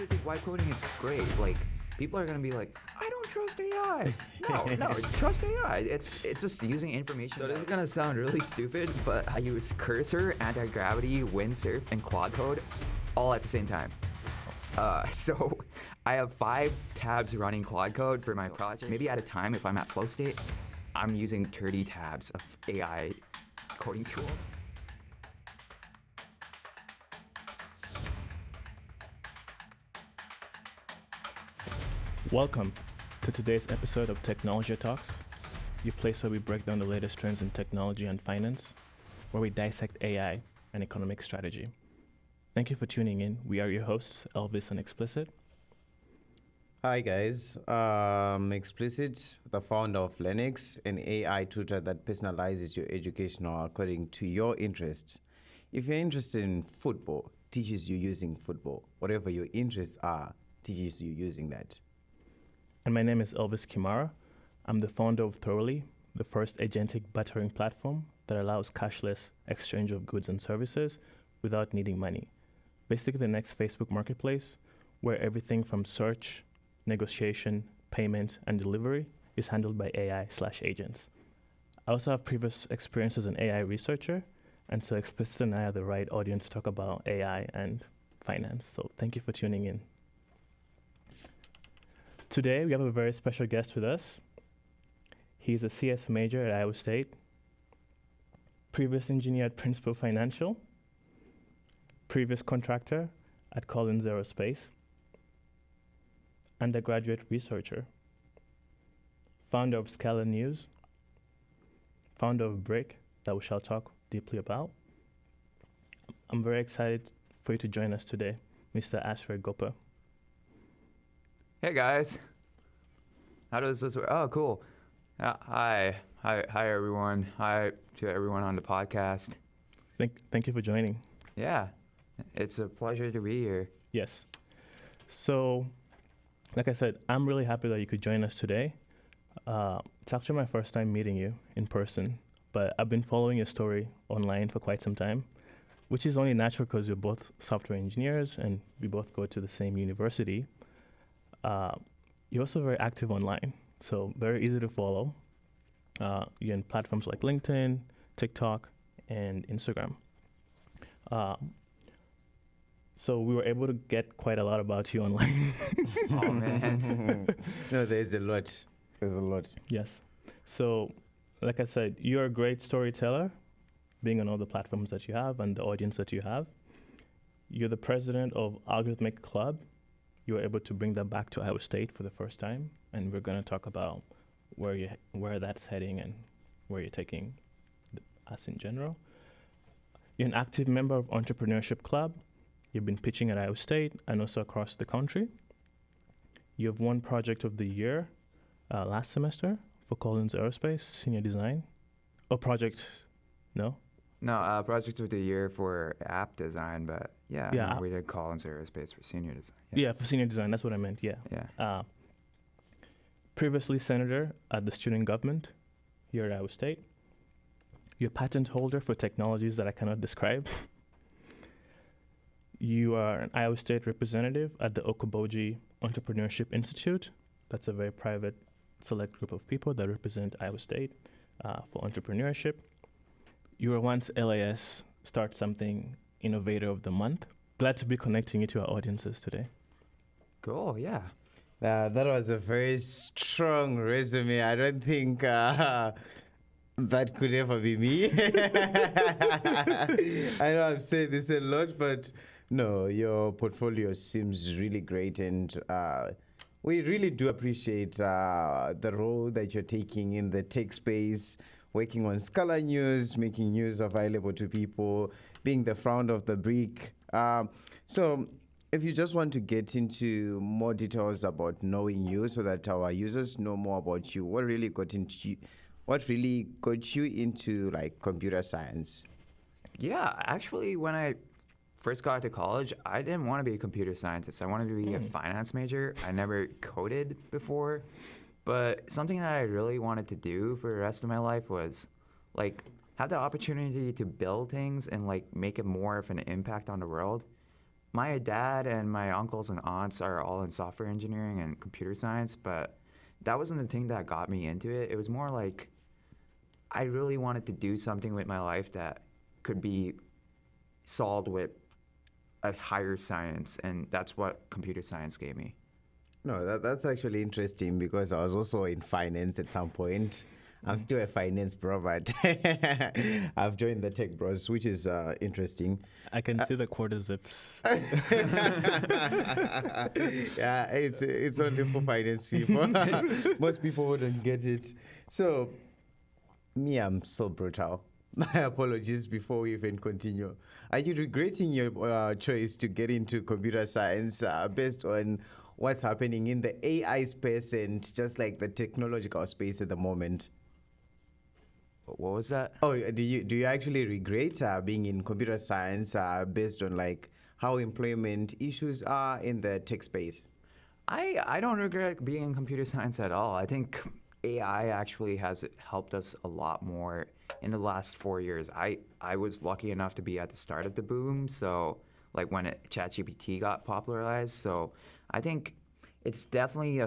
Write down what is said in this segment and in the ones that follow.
actually think vibe coding is great. Like, people are gonna be like, I don't trust AI. No, trust AI. It's just using information. So this is gonna sound really stupid, but I use Cursor, Anti-Gravity, Windsurf, and Claude Code all at the same time. So I have 5 tabs running Claude Code for my project. Maybe at a time, if I'm at flow state, I'm using 30 tabs of AI coding tools. Welcome to today's episode of Technologia Talks, your place where we break down the latest trends in technology and finance, where we dissect AI and economic strategy. Thank you for tuning in. We are your hosts, Elvis and Explicit. Hi guys, Explicit, the founder of Linux, an AI tutor that personalizes your education according to your interests. If you're interested in football, teaches you using football. Whatever your interests are, teaches you using that. And my name is Elvis Kimara. I'm the founder of Thoroughly, the first agentic bartering platform that allows cashless exchange of goods and services without needing money. Basically the next Facebook marketplace where everything from search, negotiation, payment, and delivery is handled by AI/agents. I also have previous experience as an AI researcher, and so Explicit and I are the right audience to talk about AI and finance. So thank you for tuning in. Today, we have a very special guest with us. He's a CS major at Iowa State, previous engineer at Principal Financial, previous contractor at Collins Aerospace, undergraduate researcher, founder of Scala News, founder of Brick, that we shall talk deeply about. I'm very excited for you to join us today, Mr. Asray Gopa. Hey guys, how does this work? Oh, cool. Hi everyone. Hi to everyone on the podcast. Thank you for joining. Yeah, it's a pleasure to be here. Yes. So, like I said, I'm really happy that you could join us today. It's actually my first time meeting you in person, but I've been following your story online for quite some time, which is only natural because we're both software engineers and we both go to the same university. You're also very active online, so very easy to follow. You're in platforms like LinkedIn, TikTok, and Instagram. So we were able to get quite a lot about you online. Oh, man. No, there's a lot. There's a lot. Yes. So, like I said, you're a great storyteller, being on all the platforms that you have and the audience that you have. You're the president of Algorithmic Club. You were able to bring that back to Iowa State for the first time, and we're going to talk about where that's heading and where you're taking us in general. You're an active member of Entrepreneurship Club. You've been pitching at Iowa State and also across the country. You have won Project of the Year last semester for Collins Aerospace, Senior Design. Project Project of the Year for app design, but we did Collins Aerospace for senior design. Yeah, for senior design, that's what I meant, yeah. Previously senator at the student government here at Iowa State. You're a patent holder for technologies that I cannot describe. You are an Iowa State representative at the Okoboji Entrepreneurship Institute. That's a very private, select group of people that represent Iowa State for entrepreneurship. You were once LAS Start Something Innovator of the Month. Glad to be connecting you to our audiences today. Cool, yeah. That was a very strong resume. I don't think that could ever be me. I know I've said this a lot, but no, your portfolio seems really great, and we really do appreciate the role that you're taking in the tech space, working on Scala News, making news available to people, being the founder of the Brick. So if you just want to get into more details about knowing you so that our users know more about you, what really got you into like computer science? Yeah, actually, when I first got to college, I didn't want to be a computer scientist. I wanted to be a finance major. I never coded before, but something that I really wanted to do for the rest of my life was like have the opportunity to build things and like make it more of an impact on the world. my dad and my uncles and aunts are all in software engineering and computer science, but that wasn't the thing that got me into it. It was more like I really wanted to do something with my life that could be solved with a higher science, and that's what computer science gave me. No, that's actually interesting because I was also in finance at some point. I'm still a finance bro, but I've joined the tech bros, which is interesting. I can see the quarter zips. Yeah, it's only for finance people. Most people wouldn't get it. So, me, I'm so brutal. My apologies before we even continue. Are you regretting your choice to get into computer science based on what's happening in the AI space and just like the technological space at the moment? What was that? Oh, do you actually regret being in computer science based on like how employment issues are in the tech space? I don't regret being in computer science at all. I think AI actually has helped us a lot more in the last 4 years. I was lucky enough to be at the start of the boom, so like when ChatGPT got popularized. So I think it's definitely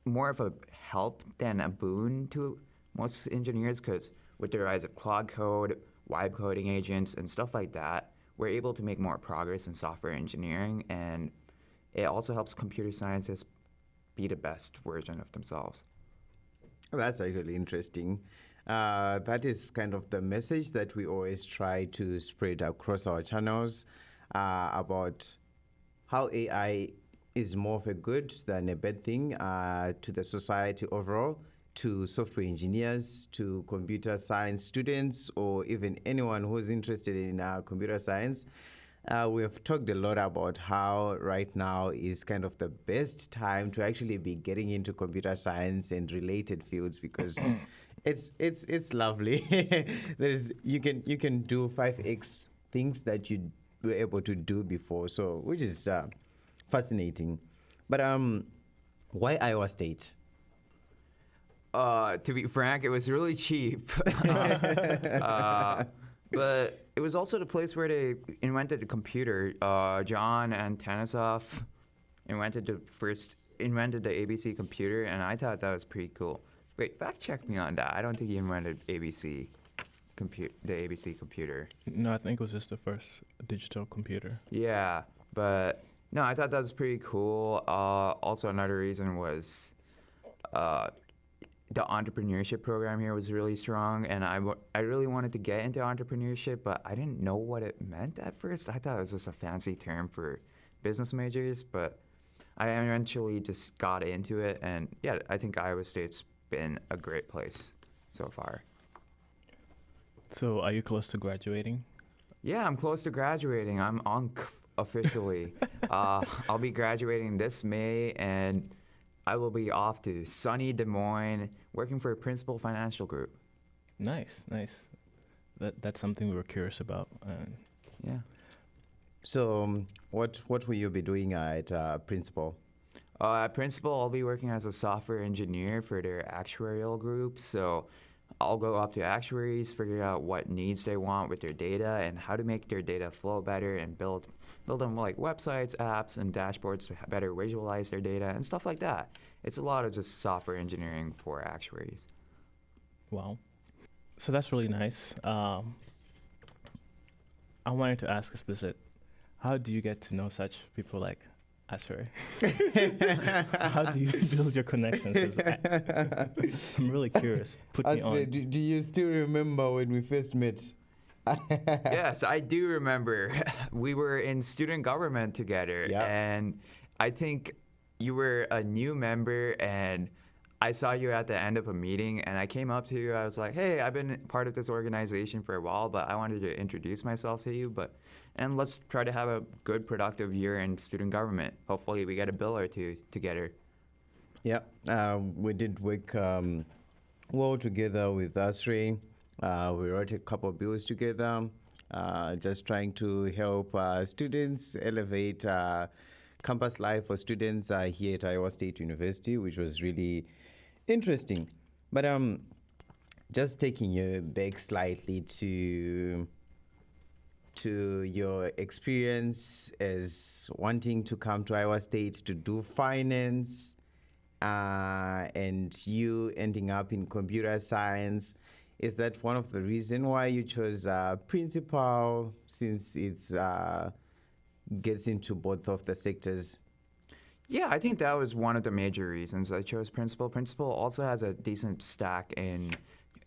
more of a help than a boon to most engineers, because with the rise of Claude code, vibe coding agents, and stuff like that, we're able to make more progress in software engineering, and it also helps computer scientists be the best version of themselves. That's actually interesting. That is kind of the message that we always try to spread across our channels about how AI is more of a good than a bad thing to the society overall, to software engineers, to computer science students, or even anyone who's interested in computer science. We have talked a lot about how right now is kind of the best time to actually be getting into computer science and related fields because it's lovely. You can do 5x things that you were able to do before, so which is fascinating. But why Iowa State? To be frank, it was really cheap. But it was also the place where they invented the computer. John and Tanisov invented the ABC computer, and I thought that was pretty cool. Wait, fact check me on that. I don't think he invented the ABC computer. No, I think it was just the first digital computer. Yeah, but no, I thought that was pretty cool. Also, another reason was the entrepreneurship program here was really strong, and I really wanted to get into entrepreneurship, but I didn't know what it meant at first. I thought it was just a fancy term for business majors, but I eventually just got into it, and yeah, I think Iowa State's been a great place so far. So are you close to graduating? Yeah, I'm close to graduating. I'm on officially. I'll be graduating this May, and I will be off to sunny Des Moines, working for a Principal Financial Group. Nice. That's something we were curious about. Yeah. So, what will you be doing at Principal? At Principal, I'll be working as a software engineer for their actuarial group. So I'll go up to actuaries, figure out what needs they want with their data and how to make their data flow better and build them like websites, apps, and dashboards to better visualize their data and stuff like that. It's a lot of just software engineering for actuaries. Wow. So that's really nice. I wanted to ask a specific, how do you get to know such people like Asray? How do you build your connections? I'm really curious. Put me on. Asray, do you still remember when we first met? Yes, I do remember. We were in student government together, and I think you were a new member, and I saw you at the end of a meeting, and I came up to you. I was like, hey, I've been part of this organization for a while, but I wanted to introduce myself to you, and let's try to have a good, productive year in student government. Hopefully we get a bill or two together. Yeah, we did work well together with Asray. We wrote a couple of bills together, just trying to help students elevate campus life for students here at Iowa State University, which was really interesting. But just taking you back slightly to to your experience as wanting to come to Iowa State to do finance, and you ending up in computer science. Is that one of the reasons why you chose principal, since it's gets into both of the sectors? Yeah, I think that was one of the major reasons I chose Principal. Principal also has a decent stack in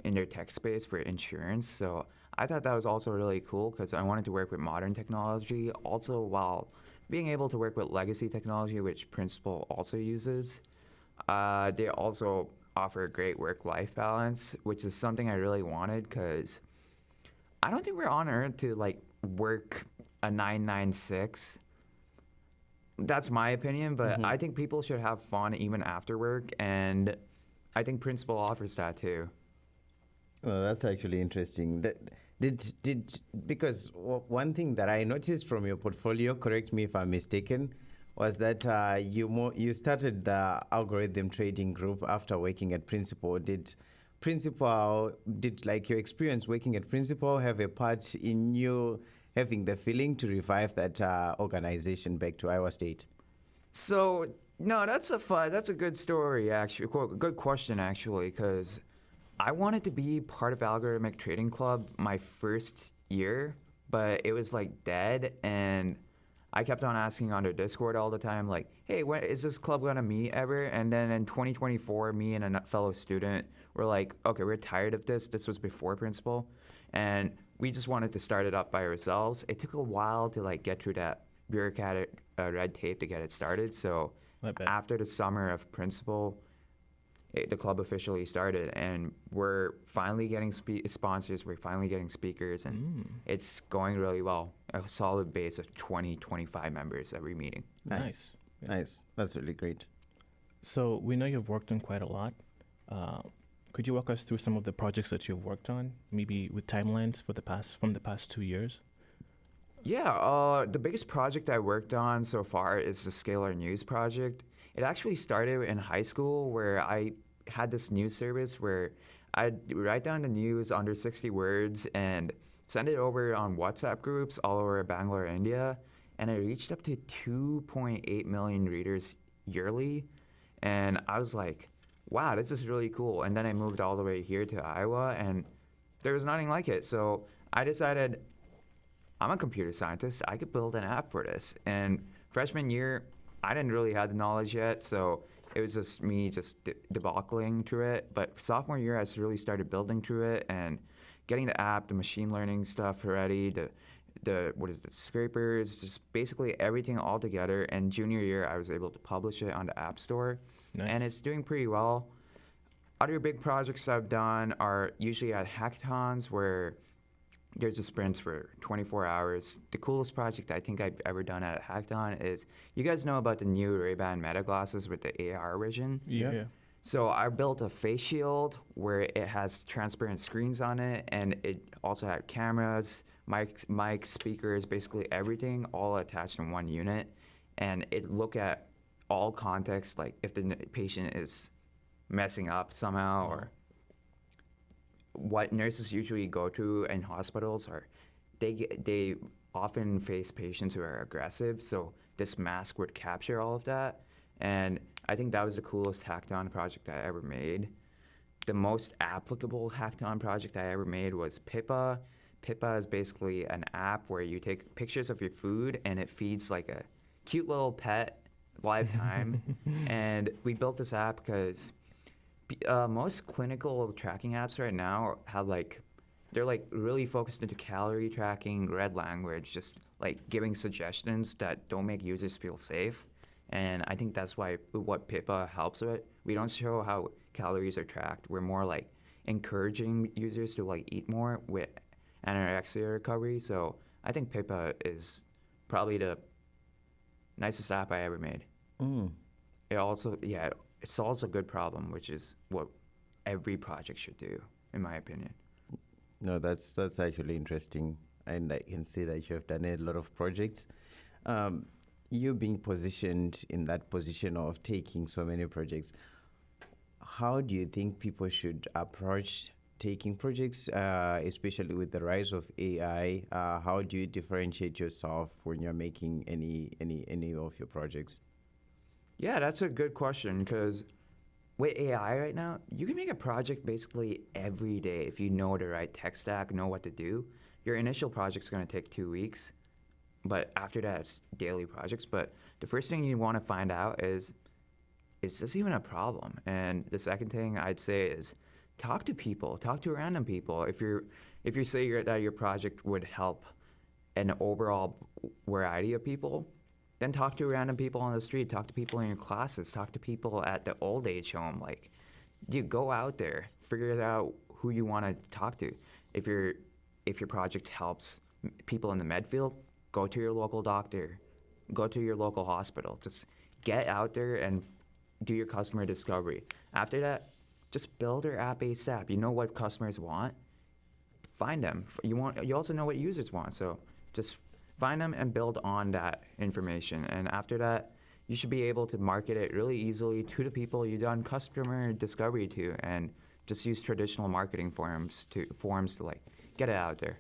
their tech space for insurance, so I thought that was also really cool because I wanted to work with modern technology, also while being able to work with legacy technology, which Principal also uses. They also offer a great work-life balance, which is something I really wanted because I don't think we're on Earth to like work a 996. That's my opinion, but I think people should have fun even after work, and I think Principal offers that too. Oh, that's actually interesting. Because one thing that I noticed from your portfolio, correct me if I'm mistaken, was that you started the algorithm trading group after working at Principal. Did like your experience working at Principal have a part in you having the feeling to revive that organization back to Iowa State? So no, that's a good story actually. Good question actually, because I wanted to be part of Algorithmic Trading Club my first year, but it was like dead, and I kept on asking on their Discord all the time, like, hey, when is this club gonna meet ever? And then in 2024, me and a fellow student were like, okay, we're tired of this. This was before Principal, and we just wanted to start it up by ourselves. It took a while to like get through that bureaucratic red tape to get it started. So after the summer of Principal, the club officially started, and we're finally getting sponsors. We're finally getting speakers, and it's going really well. A solid base of 20, 25 members every meeting. Nice. That's really great. So we know you've worked on quite a lot. Could you walk us through some of the projects that you've worked on, maybe with timelines from the past 2 years? Yeah, the biggest project I worked on so far is the Scalar News project. It actually started in high school, where I had this news service where I'd write down the news under 60 words and send it over on WhatsApp groups all over Bangalore, India. And it reached up to 2.8 million readers yearly. And I was like, wow, this is really cool. And then I moved all the way here to Iowa, and there was nothing like it. So I decided, I'm a computer scientist. I could build an app for this. And freshman year, I didn't really have the knowledge yet, so it was just me debacling through it. But sophomore year, I really started building through it and getting the app, the machine learning stuff ready, the scrapers, just basically everything all together. And junior year, I was able to publish it on the App Store. Nice. And it's doing pretty well. Other big projects I've done are usually at hackathons, where there's just sprints for 24 hours. The coolest project I think I've ever done at a hackathon is, you guys know about the new Ray-Ban Meta glasses with the AR vision? Yeah. So I built a face shield where it has transparent screens on it, and it also had cameras, mics, speakers, basically everything all attached in one unit. And it look at all contexts, like if the patient is messing up somehow, or what nurses usually go through in hospitals are they often face patients who are aggressive, so this mask would capture all of that. And I think that was the coolest hackathon project I ever made. The most applicable hackathon project I ever made was Pippa. Pippa is basically an app where you take pictures of your food and it feeds like a cute little pet live time. And we built this app because most clinical tracking apps right now have they're really focused into calorie tracking, red language, just like giving suggestions that don't make users feel safe. And I think that's what Pippa helps with. We don't show how calories are tracked. We're more like encouraging users to like eat more with anorexia recovery. So I think Pippa is probably the nicest app I ever made. It also, it solves a good problem, which is what every project should do, in my opinion. No, that's actually interesting, and I can see that you have done a lot of projects. You being positioned in that position of taking so many projects, how do you think people should approach taking projects, especially with the rise of AI? How do you differentiate yourself when you're making any of your projects? Yeah, that's a good question because with AI right now, you can make a project basically every day if you know the right tech stack, know what to do. Your initial project's going to take 2 weeks, but after that, it's daily projects. But the first thing you want to find out is this even a problem? And the second thing I'd say is talk to people, talk to random people. If you say that your project would help an overall variety of people, then talk to random people on the street, talk to people in your classes, talk to people at the old age home. Like, dude, go out there, figure out who you want to talk to. If your project helps people in the med field, go to your local doctor, go to your local hospital. Just get out there and do your customer discovery. After that, just build your app ASAP. You know what customers want, find them. You also know what users want, so just find them and build on that information. And after that, you should be able to market it really easily to the people you've done customer discovery to, and just use traditional marketing forums to like get it out there.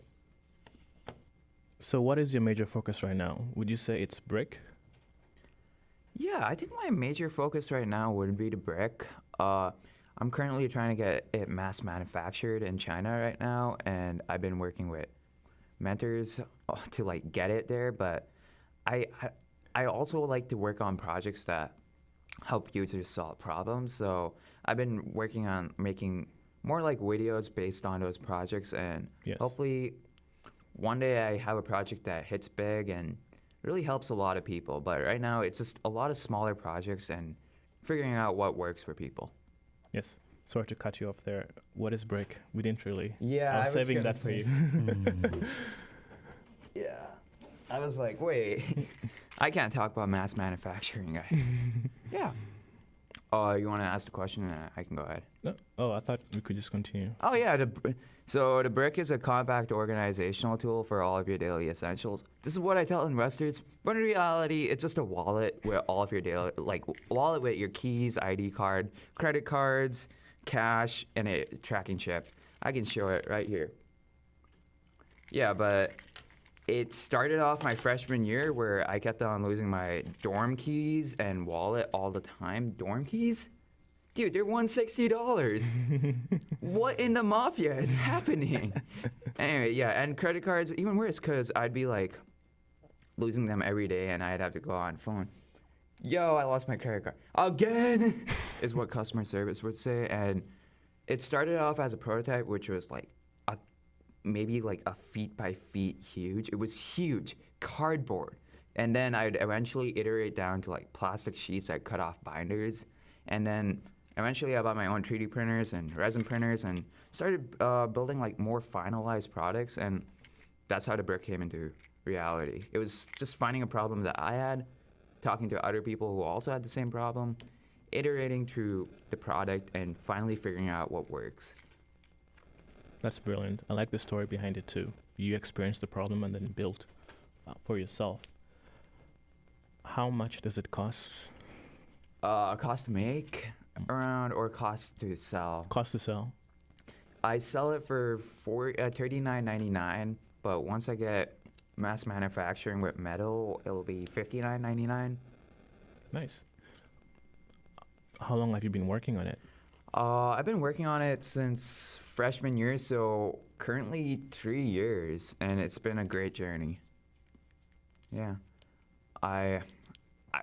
So what is your major focus right now? Would you say it's brick? Yeah, I think my major focus right now would be the brick. I'm currently trying to get it mass manufactured in China right now, and I've been working with mentors to like get it there. But I also like to work on projects that help users solve problems. So I've been working on making more like videos based on those projects, and Yes. hopefully one day I have a project that hits big and really helps a lot of people. But right now it's just a lot of smaller projects and figuring out what works for people. Yes. Sorry to cut you off there. What is brick? We didn't really. Yeah, I was saving that for you. Yeah. I was like, wait, I can't talk about mass manufacturing, guy. Yeah. You want to ask the question? I can go ahead. No? Oh, I thought we could just continue. Oh, yeah. So the brick is a compact organizational tool for all of your daily essentials. This is what I tell investors, but in reality, it's just a wallet with all of your daily, like wallet with your keys, ID card, credit cards, cash, and a tracking chip. I can show it right here. Yeah, but it started off my freshman year where I kept on losing my dorm keys and wallet all the time. Dorm keys? Dude, they're $160. What in the mafia is happening? Anyway, yeah, and credit cards, even worse, because I'd be like losing them every day and I'd have to go on phone. Yo, I lost my credit card. Again, is what customer service would say. And it started off as a prototype, which was like maybe like a feet by feet huge. It was huge, cardboard. And then I'd eventually iterate down to like plastic sheets that cut off binders. And then eventually I bought my own 3D printers and resin printers and started building like more finalized products. And that's how the brick came into reality. It was just finding a problem that I had, talking to other people who also had the same problem, iterating through the product, and finally figuring out what works. That's brilliant. I like the story behind it too. You experienced the problem and then built for yourself. How much does it cost? Cost to make around, or cost to sell? Cost to sell. I sell it for $39.99, but once I get mass manufacturing with metal, it'll be $59.99. Nice. How long have you been working on it? I've been working on it since freshman year, so currently 3 years, and it's been a great journey. Yeah.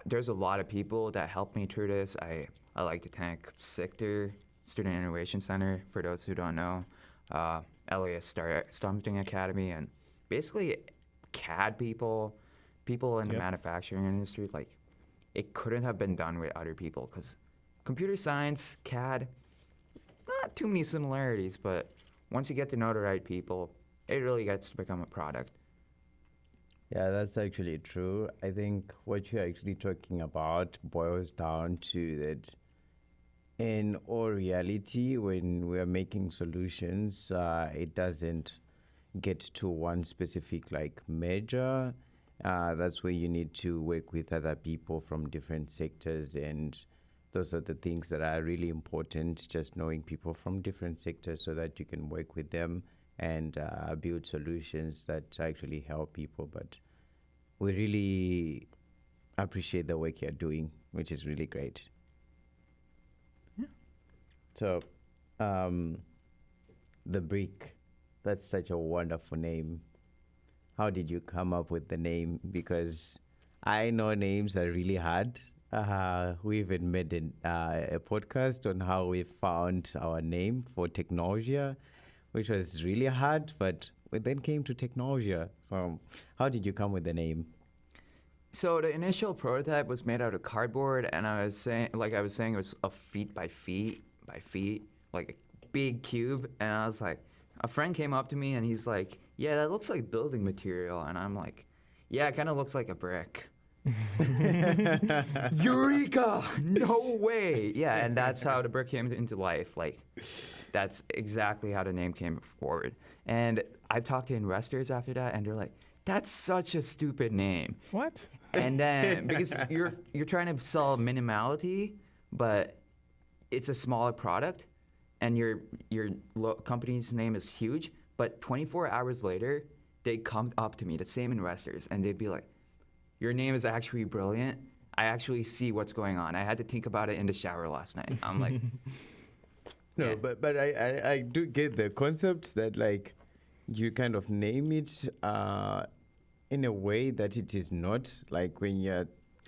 There's a lot of people that helped me through this. I like to thank Sector, Student Innovation Center, for those who don't know, LAS Stumping Academy, and basically CAD people in the manufacturing industry. Like, it couldn't have been done with other people, because computer science, CAD, not too many similarities, but once you get to know the right people, it really gets to become a product. Yeah, that's actually true. I think what you're actually talking about boils down to that in all reality, when we're making solutions, it doesn't get to one specific like measure. That's where you need to work with other people from different sectors and those are the things that are really important, just knowing people from different sectors so that you can work with them and build solutions that actually help people. But we really appreciate the work you're doing, which is really great. Yeah. So, The Brick, that's such a wonderful name. How did you come up with the name? Because I know names are really hard. We even made a podcast on how we found our name for Technologia, which was really hard, but we then came to Technologia. So how did you come with the name? So the initial prototype was made out of cardboard, and I was saying, it was a feet by feet, like a big cube. And I was like, a friend came up to me and he's like, yeah, that looks like building material. And I'm like, yeah, it kind of looks like a brick. Eureka! No way! Yeah, and that's how the brick came into life. Like, that's exactly how the name came forward. And I've talked to investors after that, and they're like, that's such a stupid name. What? And then, because you're trying to sell minimality, but it's a smaller product, and your company's name is huge, but 24 hours later, they come up to me, the same investors, and they'd be like, your name is actually brilliant. I actually see what's going on. I had to think about it in the shower last night. I'm like... No, yeah. but I do get the concept that, like, you kind of name it in a way that it is not, like when you're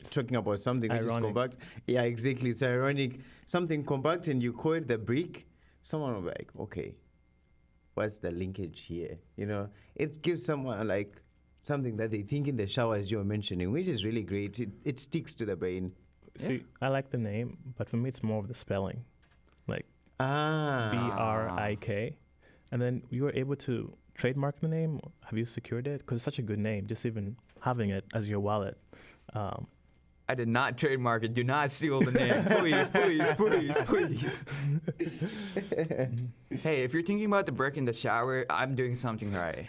talking about something which is compact. Yeah, exactly. It's ironic. Something compact and you call it the brick. Someone will be like, okay, what's the linkage here? You know, it gives someone like something that they think in the shower, as you were mentioning, which is really great. It sticks to the brain. See, I like the name, but for me, it's more of the spelling, like BRIK. And then you were able to trademark the name. Have you secured it? Because it's such a good name, just even having it as your wallet. I did not trademark it. Do not steal the name. Please, please, please, please. Hey, if you're thinking about the brick in the shower, I'm doing something right.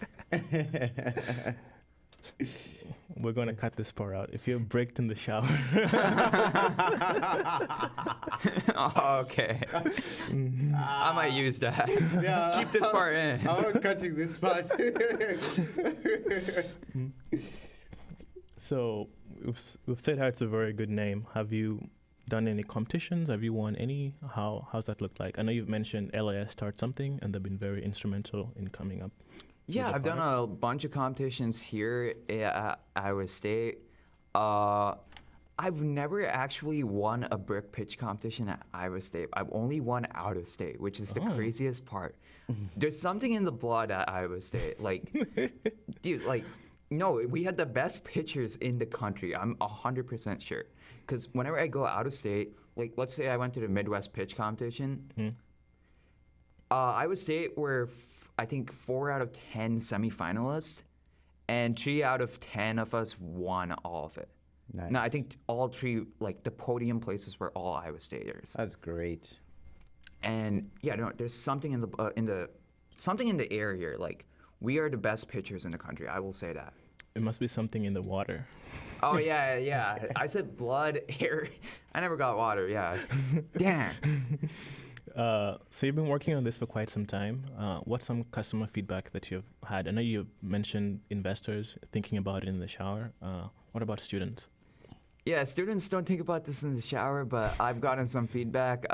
We're going to cut this part out. If you're bricked in the shower. Oh, okay. I might use that. Yeah. Keep this part in. I'm not cutting this part. So we've said how it's a very good name. Have you done any competitions? Have you won any? How's that look like? I know you've mentioned LAS Start Something, and they've been very instrumental in coming up. Yeah, I've done a bunch of competitions here at Iowa State. I've never actually won a brick pitch competition at Iowa State. I've only won out of state, which is the craziest part. There's something in the blood at Iowa State. Like, dude, like, no, we had the best pitchers in the country. I'm 100% sure. Because whenever I go out of state, like, let's say I went to the Midwest pitch competition, Iowa State were, I think, 4 out of 10 semifinalists, and 3 out of 10 of us won all of it. Nice. No, I think all 3, like, the podium places were all Iowa Staters. That's great. And yeah, no, there's something in the air here. Like, we are the best pitchers in the country. I will say that. It must be something in the water. Oh yeah. I said blood, air. I never got water. Yeah. Damn. So you've been working on this for quite some time. What's some customer feedback that you've had? I know you mentioned investors thinking about it in the shower. What about students? Yeah, students don't think about this in the shower, but I've gotten some feedback.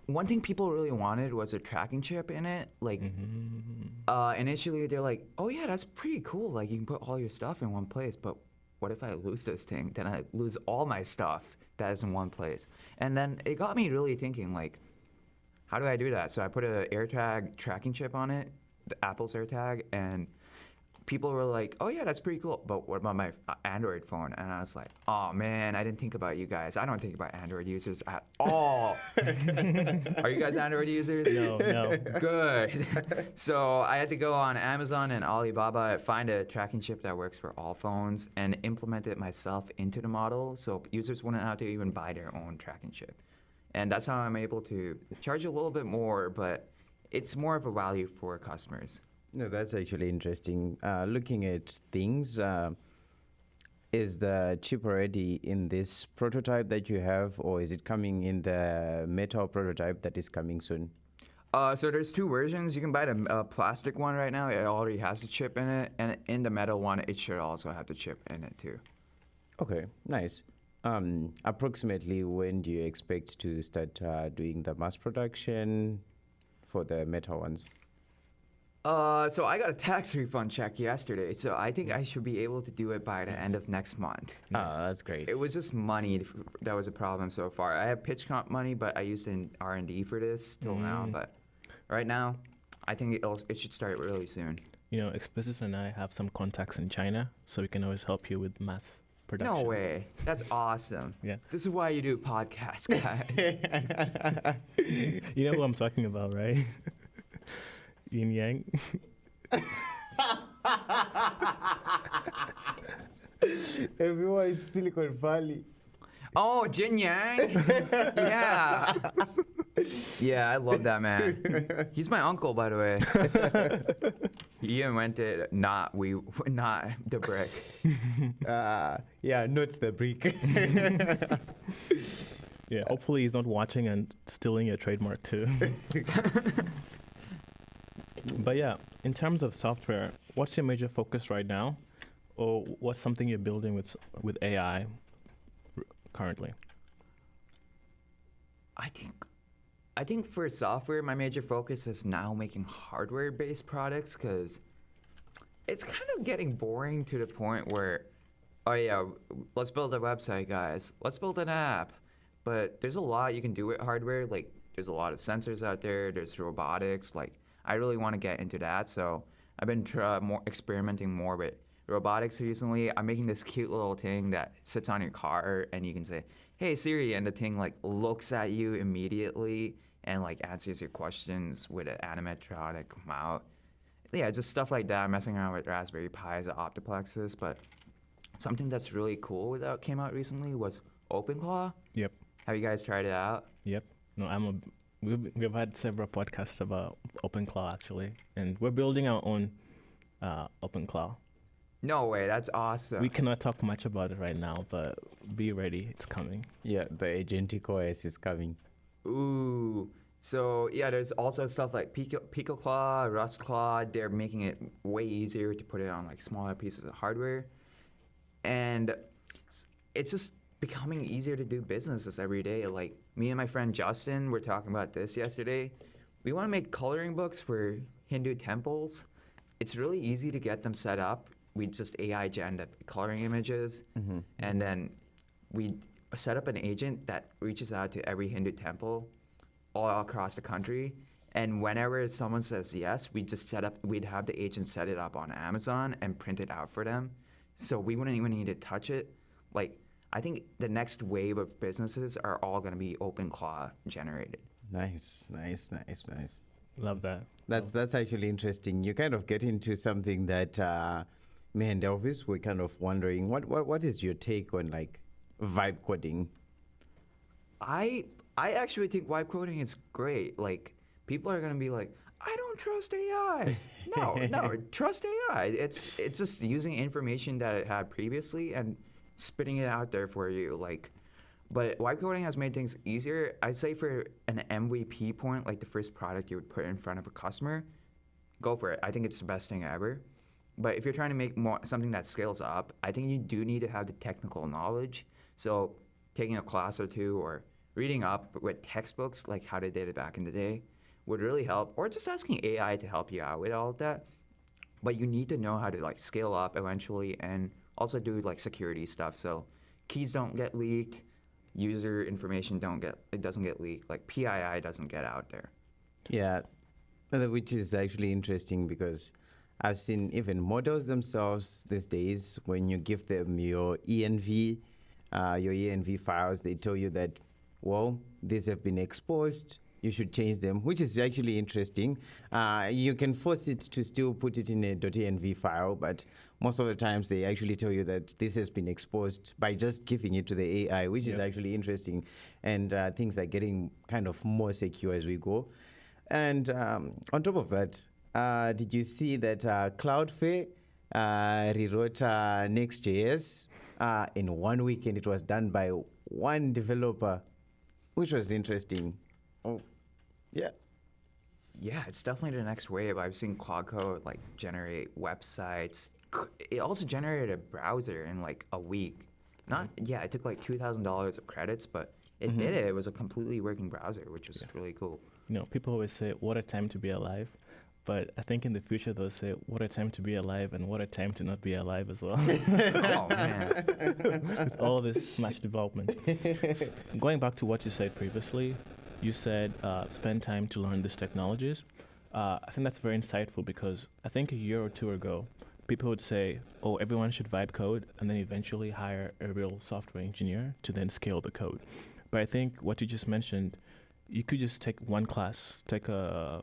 One thing people really wanted was a tracking chip in it. Like, initially they're like, oh yeah, that's pretty cool. Like, you can put all your stuff in one place, but what if I lose this thing? Then I lose all my stuff that is in one place. And then it got me really thinking, like, how do I do that? So I put an AirTag tracking chip on it, the Apple's AirTag, and people were like, oh yeah, that's pretty cool, but what about my Android phone? And I was like, oh man, I didn't think about you guys. I don't think about Android users at all. Are you guys Android users? No. Good. So I had to go on Amazon and Alibaba, find a tracking chip that works for all phones, and implement it myself into the model so users wouldn't have to even buy their own tracking chip. And that's how I'm able to charge a little bit more, but it's more of a value for customers. No, that's actually interesting. Looking at things, Is the chip already in this prototype that you have, or is it coming in the metal prototype that is coming soon? So there's two versions. You can buy the plastic one right now. It already has a chip in it, and in the metal one, it should also have the chip in it too. Okay, nice. Approximately when do you expect to start doing the mass production for the metal ones? So I got a tax refund check yesterday, so I think I should be able to do it by the end of next month. Oh, that's great. It was just money that was a problem so far. I have pitch comp money, but I used it in R&D for this till now. But right now, I think it should start really soon. You know, Explicit and I have some contacts in China, so we can always help you with mass production. No way. That's awesome. Yeah. This is why you do podcasts, guys. You know who I'm talking about, right? Yin Yang. Everyone is Silicon Valley. Oh, Jin Yang? Yeah. Yeah, I love that man. He's my uncle, by the way. He invented not the brick. Yeah, not the brick. Yeah, hopefully he's not watching and stealing your trademark too. But yeah, in terms of software, what's your major focus right now? Or what's something you're building with AI currently? I think for software, my major focus is now making hardware-based products because it's kind of getting boring to the point where, oh yeah, let's build a website, guys. Let's build an app. But there's a lot you can do with hardware. Like, there's a lot of sensors out there. There's robotics. Like, I really want to get into that. So I've been experimenting more with robotics recently. I'm making this cute little thing that sits on your car, and you can say, "Hey Siri," and the thing like looks at you immediately and like answers your questions with an animatronic mouth. Yeah, just stuff like that. I'm messing around with Raspberry Pis, Optiplexes, but something that's really cool that came out recently was OpenClaw. Yep. Have you guys tried it out? Yep. No, we've had several podcasts about OpenClaw actually, and we're building our own OpenClaw. No way, that's awesome. We cannot talk much about it right now, but be ready, it's coming. Yeah, the agentic OS is coming. Ooh. So yeah, there's also stuff like PicoClaw, RustClaw. They're making it way easier to put it on like smaller pieces of hardware, and it's just becoming easier to do businesses every day. Like me and my friend Justin were talking about this yesterday. We want to make coloring books for Hindu temples. It's really easy to get them set up. We just AI gen the coloring images, and then we set up an agent that reaches out to every Hindu temple all across the country. And whenever someone says yes, we'd have the agent set it up on Amazon and print it out for them. So we wouldn't even need to touch it. Like, I think the next wave of businesses are all going to be OpenClaw generated. Nice. Love that. That's actually interesting. You kind of get into something that me and Elvis were kind of wondering. What is your take on like vibe coding? I actually think vibe coding is great. Like, people are going to be like, I don't trust AI. No, trust AI. It's just using information that it had previously and spitting it out there for you. Like, but vibe coding has made things easier. I'd say for an MVP point, like the first product you would put in front of a customer, go for it. I think it's the best thing ever. But if you're trying to make something that scales up, I think you do need to have the technical knowledge. So taking a class or two or reading up with textbooks, like how they did it back in the day, would really help. Or just asking AI to help you out with all of that. But you need to know how to like scale up eventually and also do like security stuff. So keys don't get leaked, user information doesn't get leaked, like PII doesn't get out there. Yeah, which is actually interesting because I've seen even models themselves these days, when you give them your ENV files, they tell you that, well, these have been exposed, you should change them, which is actually interesting. You can force it to still put it in a .env file, but most of the times they actually tell you that this has been exposed by just giving it to the AI, which is actually interesting. And things are getting kind of more secure as we go. And on top of that, did you see that Cloudflare rewrote Next.js in 1 week, and it was done by one developer, which was interesting. Oh, yeah. Yeah, it's definitely the next wave. I've seen Claude Code like generate websites. It also generated a browser in like a week. Not yeah, it took like $2,000 of credits, but it did it. It was a completely working browser, which was really cool. You know, people always say, "What a time to be alive," but I think in the future they'll say, "What a time to be alive," and "What a time to not be alive" as well. Oh man. With all this Smash development. Going back to what you said previously, you said spend time to learn these technologies. I think that's very insightful because I think a year or two ago, people would say, "Oh, everyone should vibe code," and then eventually hire a real software engineer to then scale the code. But I think what you just mentioned, you could just take one class, take a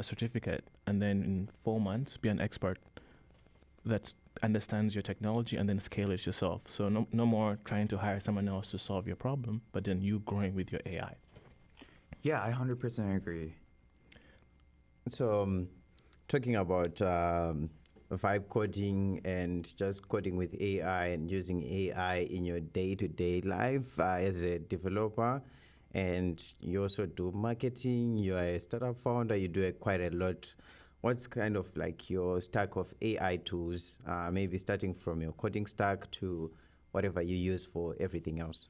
certificate, and then in 4 months be an expert that understands your technology and then scale it yourself. So no more trying to hire someone else to solve your problem, but then you growing with your AI. Yeah, I 100% agree. So, talking about vibe coding and just coding with AI and using AI in your day-to-day life as a developer, and you also do marketing, you are a startup founder, you do quite a lot. What's kind of like your stack of AI tools, maybe starting from your coding stack to whatever you use for everything else?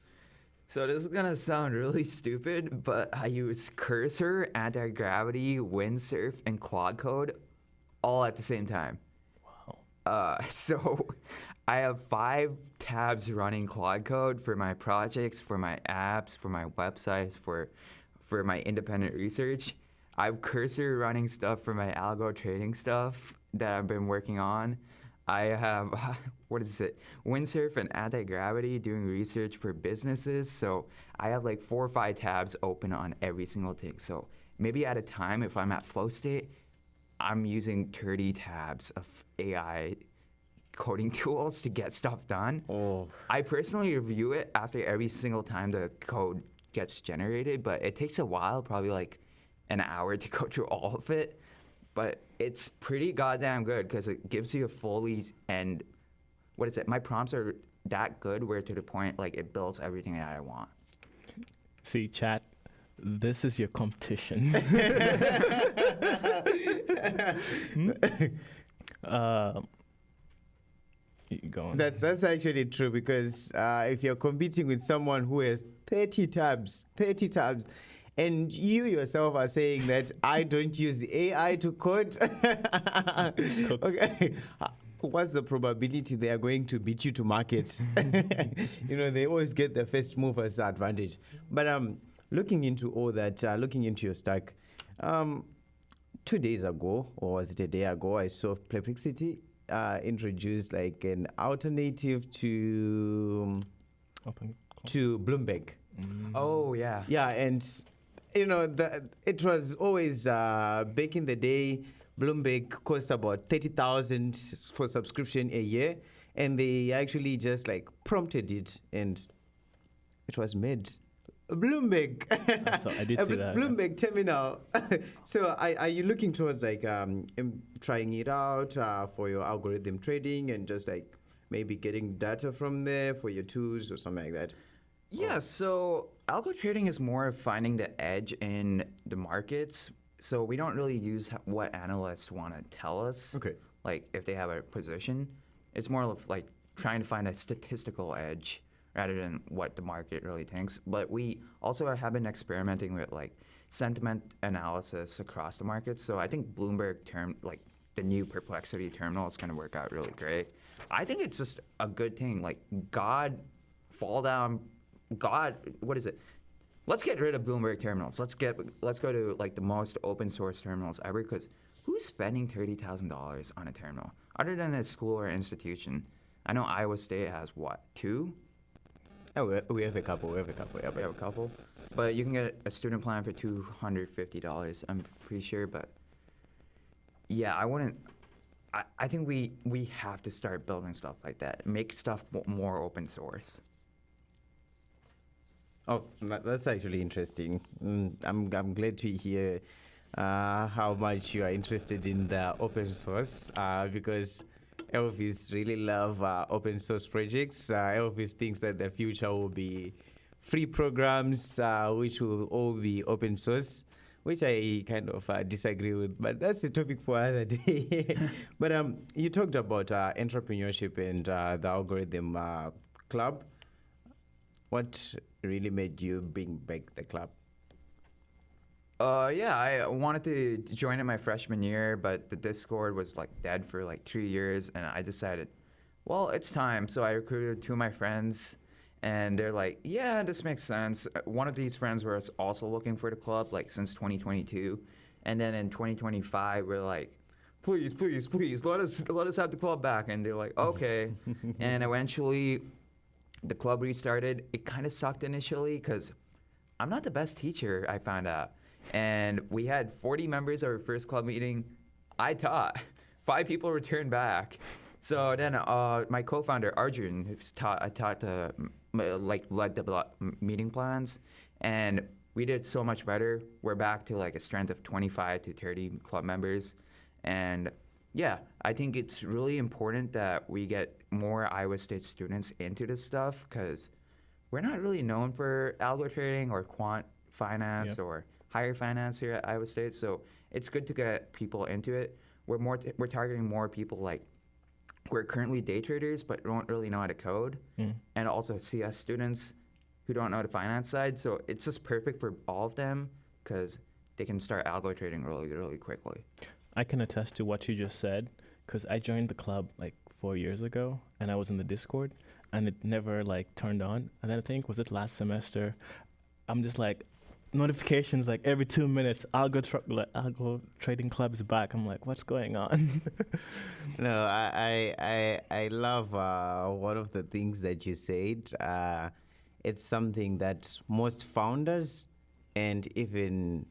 So this is gonna sound really stupid, but I use Cursor, Anti-Gravity, Windsurf, and Claude Code all at the same time. So I have 5 tabs running Claude Code for my projects, for my apps, for my websites, for my independent research. I have Cursor running stuff for my algo trading stuff that I've been working on. I have, Windsurf and Anti-Gravity doing research for businesses. So I have like 4 or 5 tabs open on every single thing. So maybe at a time, if I'm at flow state, I'm using 30 tabs of AI coding tools to get stuff done. Oh. I personally review it after every single time the code gets generated, but it takes a while, probably like an hour to go through all of it. But it's pretty goddamn good because it gives you a fully and my prompts are that good where to the point like it builds everything that I want. See, chat, this is your competition. Go on. That's actually true because if you're competing with someone who has 30 tabs, and you yourself are saying that I don't use AI to code, okay, what's the probability they are going to beat you to market? You know, they always get the first movers advantage. But looking into all that, looking into your stack, 2 days ago, or was it a day ago, I saw Perplexity introduced like an alternative to Bloomberg. Oh yeah. Yeah, and you know it was always back in the day. Bloomberg cost about 30,000 for subscription a year, and they actually just like prompted it, and it was made. Bloomberg. So I did see that. Bloomberg Terminal. So are you looking towards like trying it out for your algorithm trading and just like maybe getting data from there for your tools or something like that? Yeah, so algo trading is more of finding the edge in the markets. So we don't really use what analysts want to tell us. Okay. Like if they have a position, it's more of like trying to find a statistical edge rather than what the market really thinks. But we also have been experimenting with like sentiment analysis across the market. So I think Bloomberg the new Perplexity terminal is going to work out really great. I think it's just a good thing. Like what is it? Let's get rid of Bloomberg terminals. Let's go to like the most open source terminals ever. Because who's spending $30,000 on a terminal other than a school or institution? I know Iowa State has what, 2? Oh, we have a couple. Yeah, We have a couple. But you can get a student plan for $250, I'm pretty sure. But yeah, I think we have to start building stuff like that. Make stuff more open source. Oh, that's actually interesting. I'm glad to hear how much you are interested in the open source because Elvis really love open source projects. Elvis thinks that the future will be free programs, which will all be open source, which I kind of disagree with, but that's a topic for another day. But you talked about entrepreneurship and the algorithm club. What really made you bring back the club? Yeah, I wanted to join in my freshman year, but the Discord was like dead for like 3 years, and I decided, well, it's time. So I recruited 2 of my friends, and they're like, yeah, this makes sense. One of these friends was also looking for the club like since 2022, and then in 2025 we're like, please, please, please, let us have the club back, and they're like, okay, and eventually the club restarted. It kind of sucked initially because I'm not the best teacher, I found out. And we had 40 members at our first club meeting. I taught. 5 people returned back. So then my co-founder, Arjun, I taught led the meeting plans. And we did so much better. We're back to like a strength of 25 to 30 club members. And yeah, I think it's really important that we get more Iowa State students into this stuff because we're not really known for algo trading or quant finance or higher finance here at Iowa State. So it's good to get people into it. We're targeting more people like who are currently day traders but don't really know how to code, and also CS students who don't know the finance side. So it's just perfect for all of them because they can start algo trading really, really quickly. I can attest to what you just said because I joined the club like 4 years ago, and I was in the Discord, and it never like turned on. And then I think was it last semester, I'm just like notifications like every 2 minutes. Algo trading club is back. I'm like, what's going on? No, I love one of the things that you said. It's something that most founders and even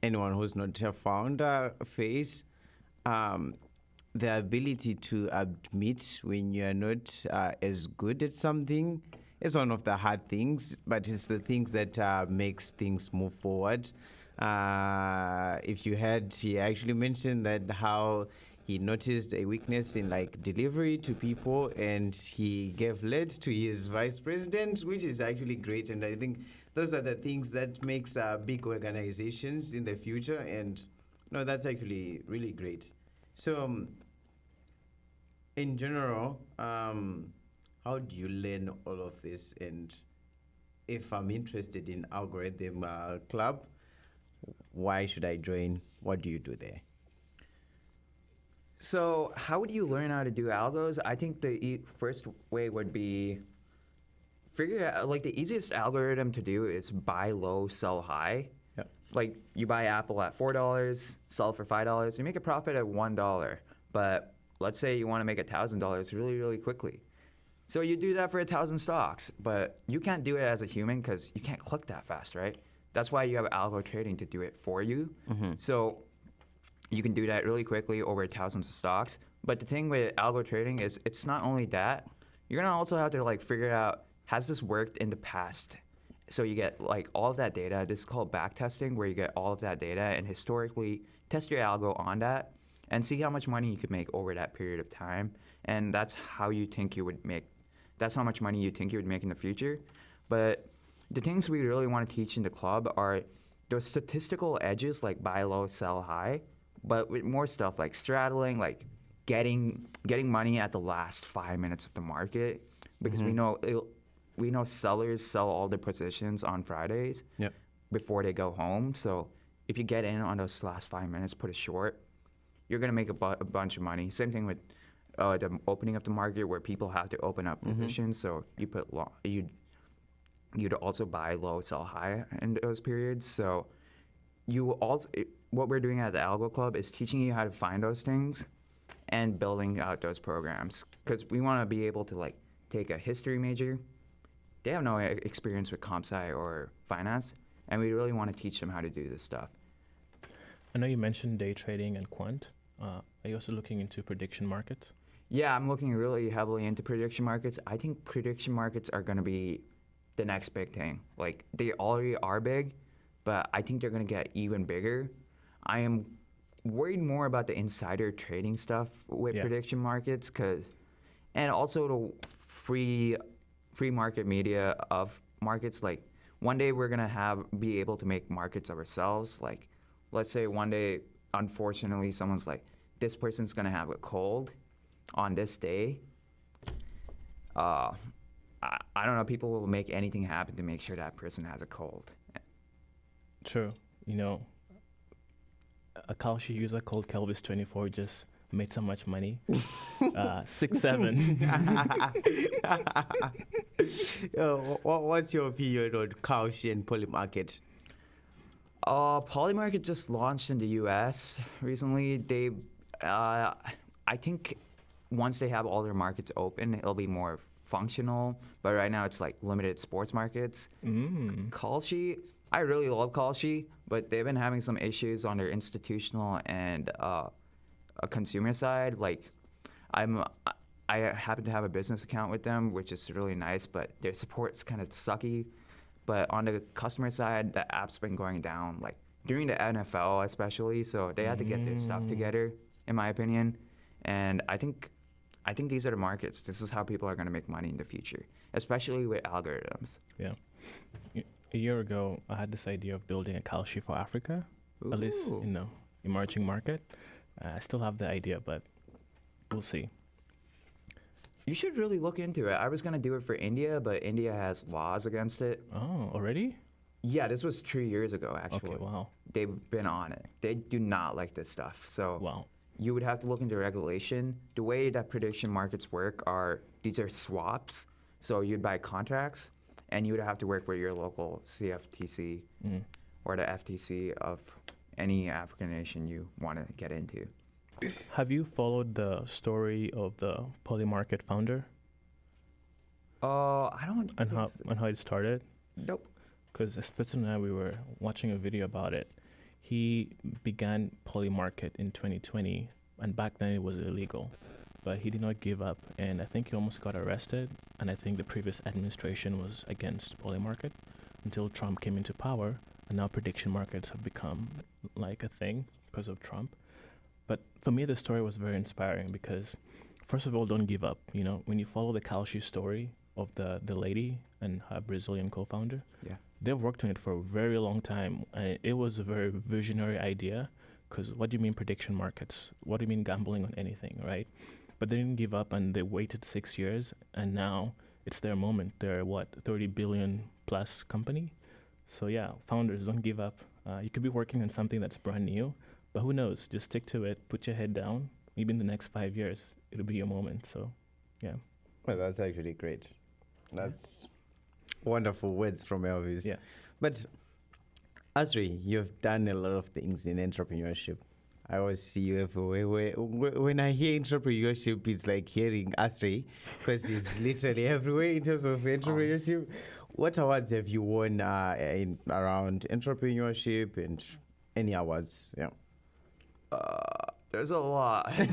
anyone who's not a founder face. The ability to admit when you're not as good at something is one of the hard things, but it's the things that makes things move forward. If you had, he actually mentioned that how he noticed a weakness in like delivery to people, and he gave lead to his vice president, which is actually great. And I think those are the things that makes big organizations in the future. And no, that's actually really great. So in general, how do you learn all of this? And if I'm interested in algorithm club, why should I join? What do you do there? So how would you learn how to do algos? I think the first way would be figure out, like the easiest algorithm to do is buy low, sell high. Yep. Like you buy Apple at $4, sell it for $5, you make a profit at $1. But let's say you want to make $1,000 really, really quickly. So you do that for 1,000 stocks, but you can't do it as a human because you can't click that fast, right? That's why you have algo trading to do it for you. So you can do that really quickly over thousands of stocks. But the thing with algo trading is it's not only that. You're going to also have to like figure out, has this worked in the past? So you get like all of that data. This is called back testing, where you get all of that data and historically test your algo on that and see how much money you could make over that period of time. And that's how you think you would make, that's how much money you think you would make in the future. But the things we really want to teach in the club are those statistical edges, like buy low, sell high, but with more stuff like straddling, like getting money at the last 5 minutes of the market, because we know sellers sell all their positions on Fridays before they go home. So if you get in on those last 5 minutes, put it short, you're gonna make a bunch of money. Same thing with the opening of the market, where people have to open up positions. So you put you'd also buy low, sell high in those periods. So you also, what we're doing at the Algo Club is teaching you how to find those things and building out those programs. Because we want to be able to like take a history major. They have no experience with comp sci or finance, and we really want to teach them how to do this stuff. I know you mentioned day trading and quant. Are you also looking into prediction markets? Yeah, I'm looking really heavily into prediction markets. I think prediction markets are going to be the next big thing. Like, they already are big, but I think they're going to get even bigger. I am worried more about the insider trading stuff with Yeah. prediction markets, and also the free market media of markets. Like one day we're gonna be able to make markets ourselves. Like let's say one day, unfortunately, someone's like, this person's gonna have a cold on this day. I don't know. People will make anything happen to make sure that person has a cold. True. You know, a Kalshi user called Kelvis24 just made so much money. 6-7. What's your opinion on Kalshi and Polymarket? Polymarket just launched in the U.S. recently. I think once they have all their markets open, it'll be more functional. But right now, it's like limited sports markets. Kalshi, I really love Kalshi, but they've been having some issues on their institutional and a consumer side. Like, I happen to have a business account with them, which is really nice, but their support's kind of sucky. But on the customer side, the app's been going down, like during the NFL especially. So they had to get their stuff together, in my opinion. And I think these are the markets. This is how people are going to make money in the future, especially with algorithms. Yeah. A year ago, I had this idea of building a Kalshi for Africa, at least Ooh. in the emerging market. I still have the idea, but we'll see. You should really look into it. I was going to do it for India, but India has laws against it. Oh, already? Yeah, this was 3 years ago, actually. Okay, wow. They've been on it. They do not like this stuff. So Wow. you would have to look into regulation. The way that prediction markets work these are swaps. So you'd buy contracts, and you would have to work with your local CFTC or the FTC of any African nation you want to get into. Have you followed the story of the Polymarket founder I don't and think how it started? Nope. Because Spencer and I, we were watching a video about it. He began Polymarket in 2020, and back then it was illegal. But he did not give up, and I think he almost got arrested. And I think the previous administration was against Polymarket until Trump came into power, and now prediction markets have become like a thing because of Trump. But for me, the story was very inspiring because, first of all, don't give up. You know, when you follow the Kalshi story of the lady and her Brazilian co-founder, Yeah. they've worked on it for a very long time. And it was a very visionary idea because what do you mean prediction markets? What do you mean gambling on anything, right? But they didn't give up and they waited 6 years and now it's their moment. They're 30 billion plus company. So yeah, founders, don't give up. You could be working on something that's brand new, but who knows? Just stick to it, put your head down. Maybe in the next 5 years, it'll be your moment. So yeah. Well, that's actually great. That's wonderful words from Elvis. Yeah. But Asray, you've done a lot of things in entrepreneurship. I always see you everywhere. When I hear entrepreneurship, it's like hearing Asray because it's literally everywhere in terms of entrepreneurship. What awards have you won around entrepreneurship and any awards? Yeah. There's a lot. No,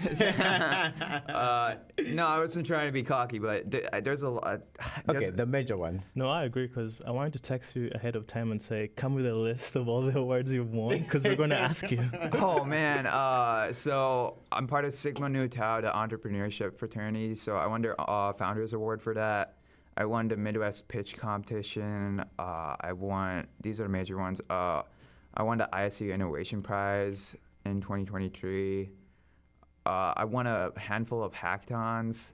I wasn't trying to be cocky, but there's a lot. Okay, the major ones. No, I agree because I wanted to text you ahead of time and say, come with a list of all the awards you've won because we're going to ask you. Oh, man. So I'm part of Sigma Nu Tau, the entrepreneurship fraternity. So I won the Founders Award for that. I won the Midwest Pitch Competition. These are the major ones. I won the ISU Innovation Prize in 2023. I won a handful of hackathons.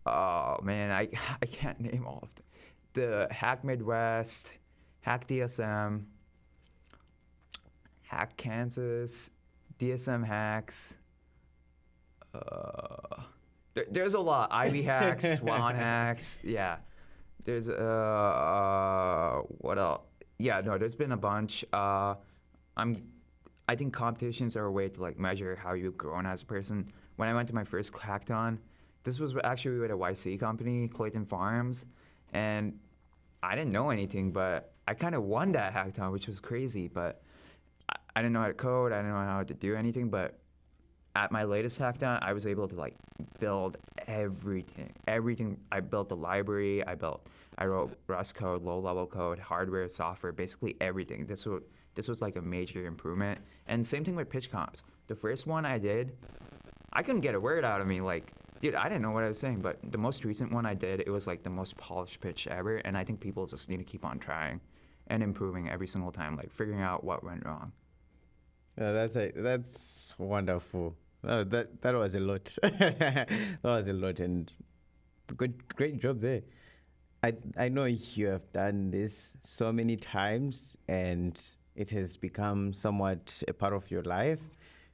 Oh, man, I can't name all of them. The Hack Midwest, Hack DSM, Hack Kansas, DSM Hacks. There's a lot. Ivy Hacks, Swan Hacks. Yeah. There's, what else? Yeah, no, there's been a bunch. I think competitions are a way to like measure how you've grown as a person. When I went to my first hackathon, this was actually with a YC company, Clayton Farms, and I didn't know anything, but I kind of won that hackathon, which was crazy. But I didn't know how to code. I didn't know how to do anything. But at my latest hackathon, I was able to like build everything. I built the library. I wrote Rust code, low-level code, hardware, software, basically everything. This was like a major improvement. And same thing with pitch comps. The first one I did, I couldn't get a word out of me. Like, dude, I didn't know what I was saying. But the most recent one I did, it was like the most polished pitch ever. And I think people just need to keep on trying and improving every single time, like figuring out what went wrong. That's wonderful. Oh, that was a lot. That was a lot, and great job there. I know you have done this so many times, and it has become somewhat a part of your life,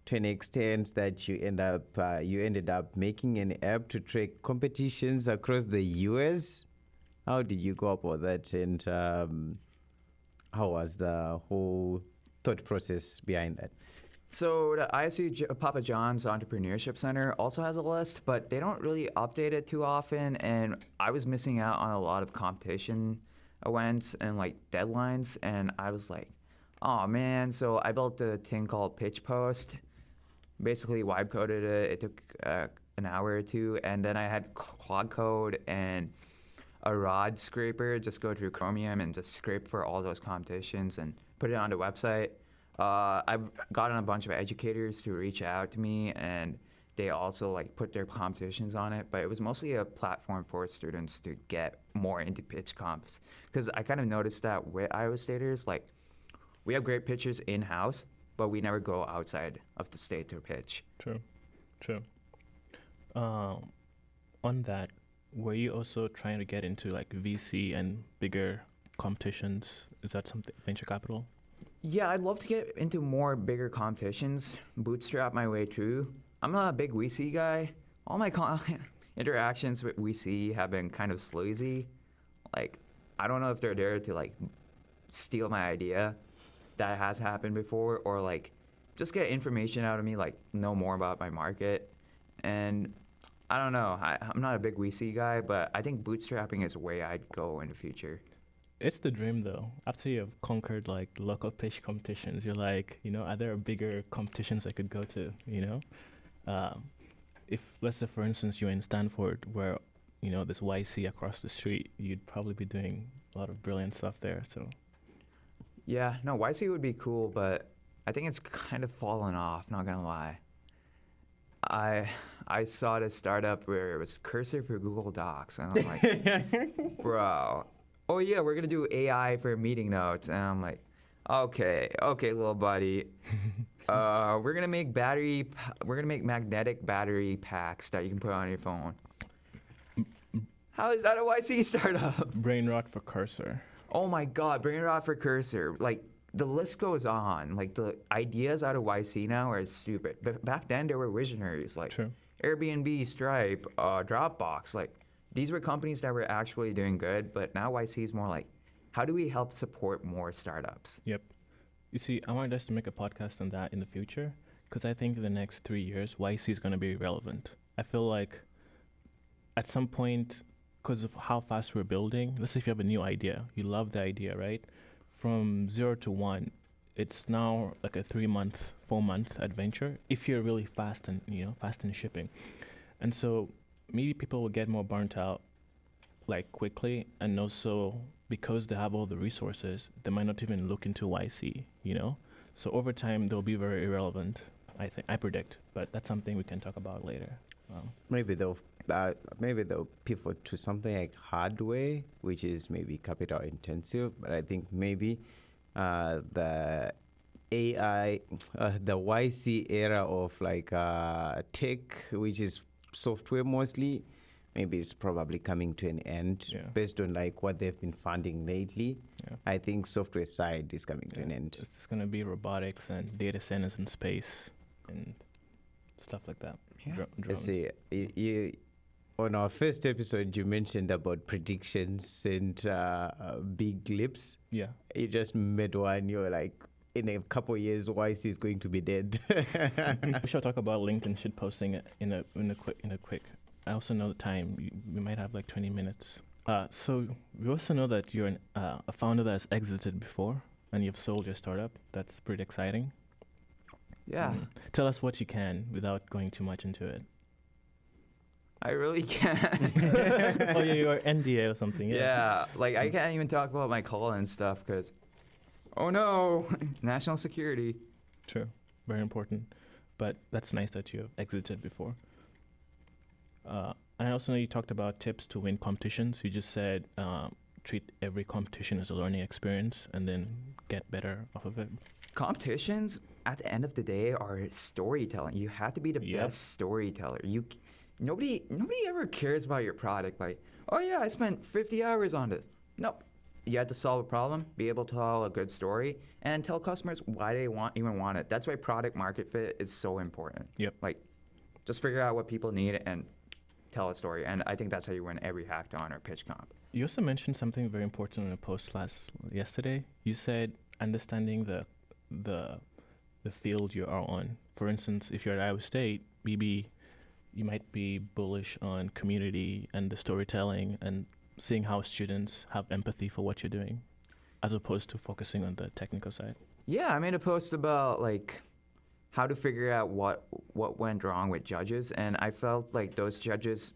to an extent that you ended up making an app to track competitions across the US. How did you go about that, and how was the whole thought process behind that? So the ISU Papa John's Entrepreneurship Center also has a list, but they don't really update it too often. And I was missing out on a lot of competition events and like deadlines. And I was like, oh man. So I built a thing called Pitch Post. Basically vibe coded it. It took an hour or two. And then I had Claude code and a rod scraper, just go through Chromium and just scrape for all those competitions and put it on the website. I've gotten a bunch of educators to reach out to me, and they also like put their competitions on it. But it was mostly a platform for students to get more into pitch comps, because I kind of noticed that with Iowa Staters, like we have great pitchers in house, but we never go outside of the state to pitch. True. On that, were you also trying to get into like VC and bigger competitions? Is that something, venture capital? Yeah, I'd love to get into more bigger competitions, bootstrap my way through. I'm not a big VC guy. All my interactions with VC have been kind of sleazy. Like, I don't know if they're there to like steal my idea. That has happened before, or like just get information out of me, like know more about my market. And I don't know. I'm not a big VC guy, but I think bootstrapping is where I'd go in the future. It's the dream, though. After you've conquered like local pitch competitions, you're like, are there bigger competitions I could go to? If let's say, for instance, you're in Stanford, where there's YC across the street, you'd probably be doing a lot of brilliant stuff there. So, yeah, no, YC would be cool, but I think it's kind of fallen off. Not gonna lie. I saw this startup where it was Cursor for Google Docs, and I'm like, bro. Oh yeah, we're gonna do AI for meeting notes, and I'm like, okay, little buddy, we're gonna make magnetic battery packs that you can put on your phone. How is that a YC startup? Brain rot for Cursor. Oh my God, brain rot for Cursor. Like the list goes on. Like the ideas out of YC now are stupid. But back then there were visionaries like True. Airbnb, Stripe, Dropbox, like. These were companies that were actually doing good, but now YC is more like, how do we help support more startups? Yep. You see, I wanted us to make a podcast on that in the future, because I think in the next 3 years, YC is going to be relevant. I feel like at some point, because of how fast we're building, let's say if you have a new idea, you love the idea, right? From 0 to 1, it's now like a 3-month, 4-month adventure if you're really fast and fast in shipping. And so maybe people will get more burnt out like quickly, and also because they have all the resources, they might not even look into YC, So over time, they'll be very irrelevant, I predict. But that's something we can talk about later. Maybe they'll pivot to something like hardware, which is maybe capital intensive. But I think maybe the AI, the YC era of like tech, which is software mostly, maybe it's probably coming to an end based on like what they've been funding lately. Yeah. I think software side is coming to an end. It's going to be robotics and data centers in space and stuff like that. Yeah. Drones. See, you on our first episode, you mentioned about predictions and big lips. Yeah. You just made one. You're like, in a couple of years, YC is going to be dead. We should talk about LinkedIn shit posting in a quick. I also know the time. We might have like 20 minutes. So we also know that you're a founder that has exited before, and you've sold your startup. That's pretty exciting. Yeah. Tell us what you can without going too much into it. I really can't. Oh, yeah, you're NDA or something. Yeah, like I can't even talk about my call and stuff because, oh no, national security. True. Very important. But that's nice that you have exited before. And I also know you talked about tips to win competitions. You just said treat every competition as a learning experience and then get better off of it. Competitions, at the end of the day, are storytelling. You have to be the best storyteller. Nobody ever cares about your product. Like, oh yeah, I spent 50 hours on this. Nope. You have to solve a problem, be able to tell a good story, and tell customers why they even want it. That's why product market fit is so important. Yep. Like, just figure out what people need and tell a story. And I think that's how you win every hackathon or pitch comp. You also mentioned something very important in a post yesterday. You said understanding the field you are on. For instance, if you're at Iowa State, maybe you might be bullish on community and the storytelling and seeing how students have empathy for what you're doing, as opposed to focusing on the technical side. Yeah, I made a post about like how to figure out what went wrong with judges, and I felt like those judges,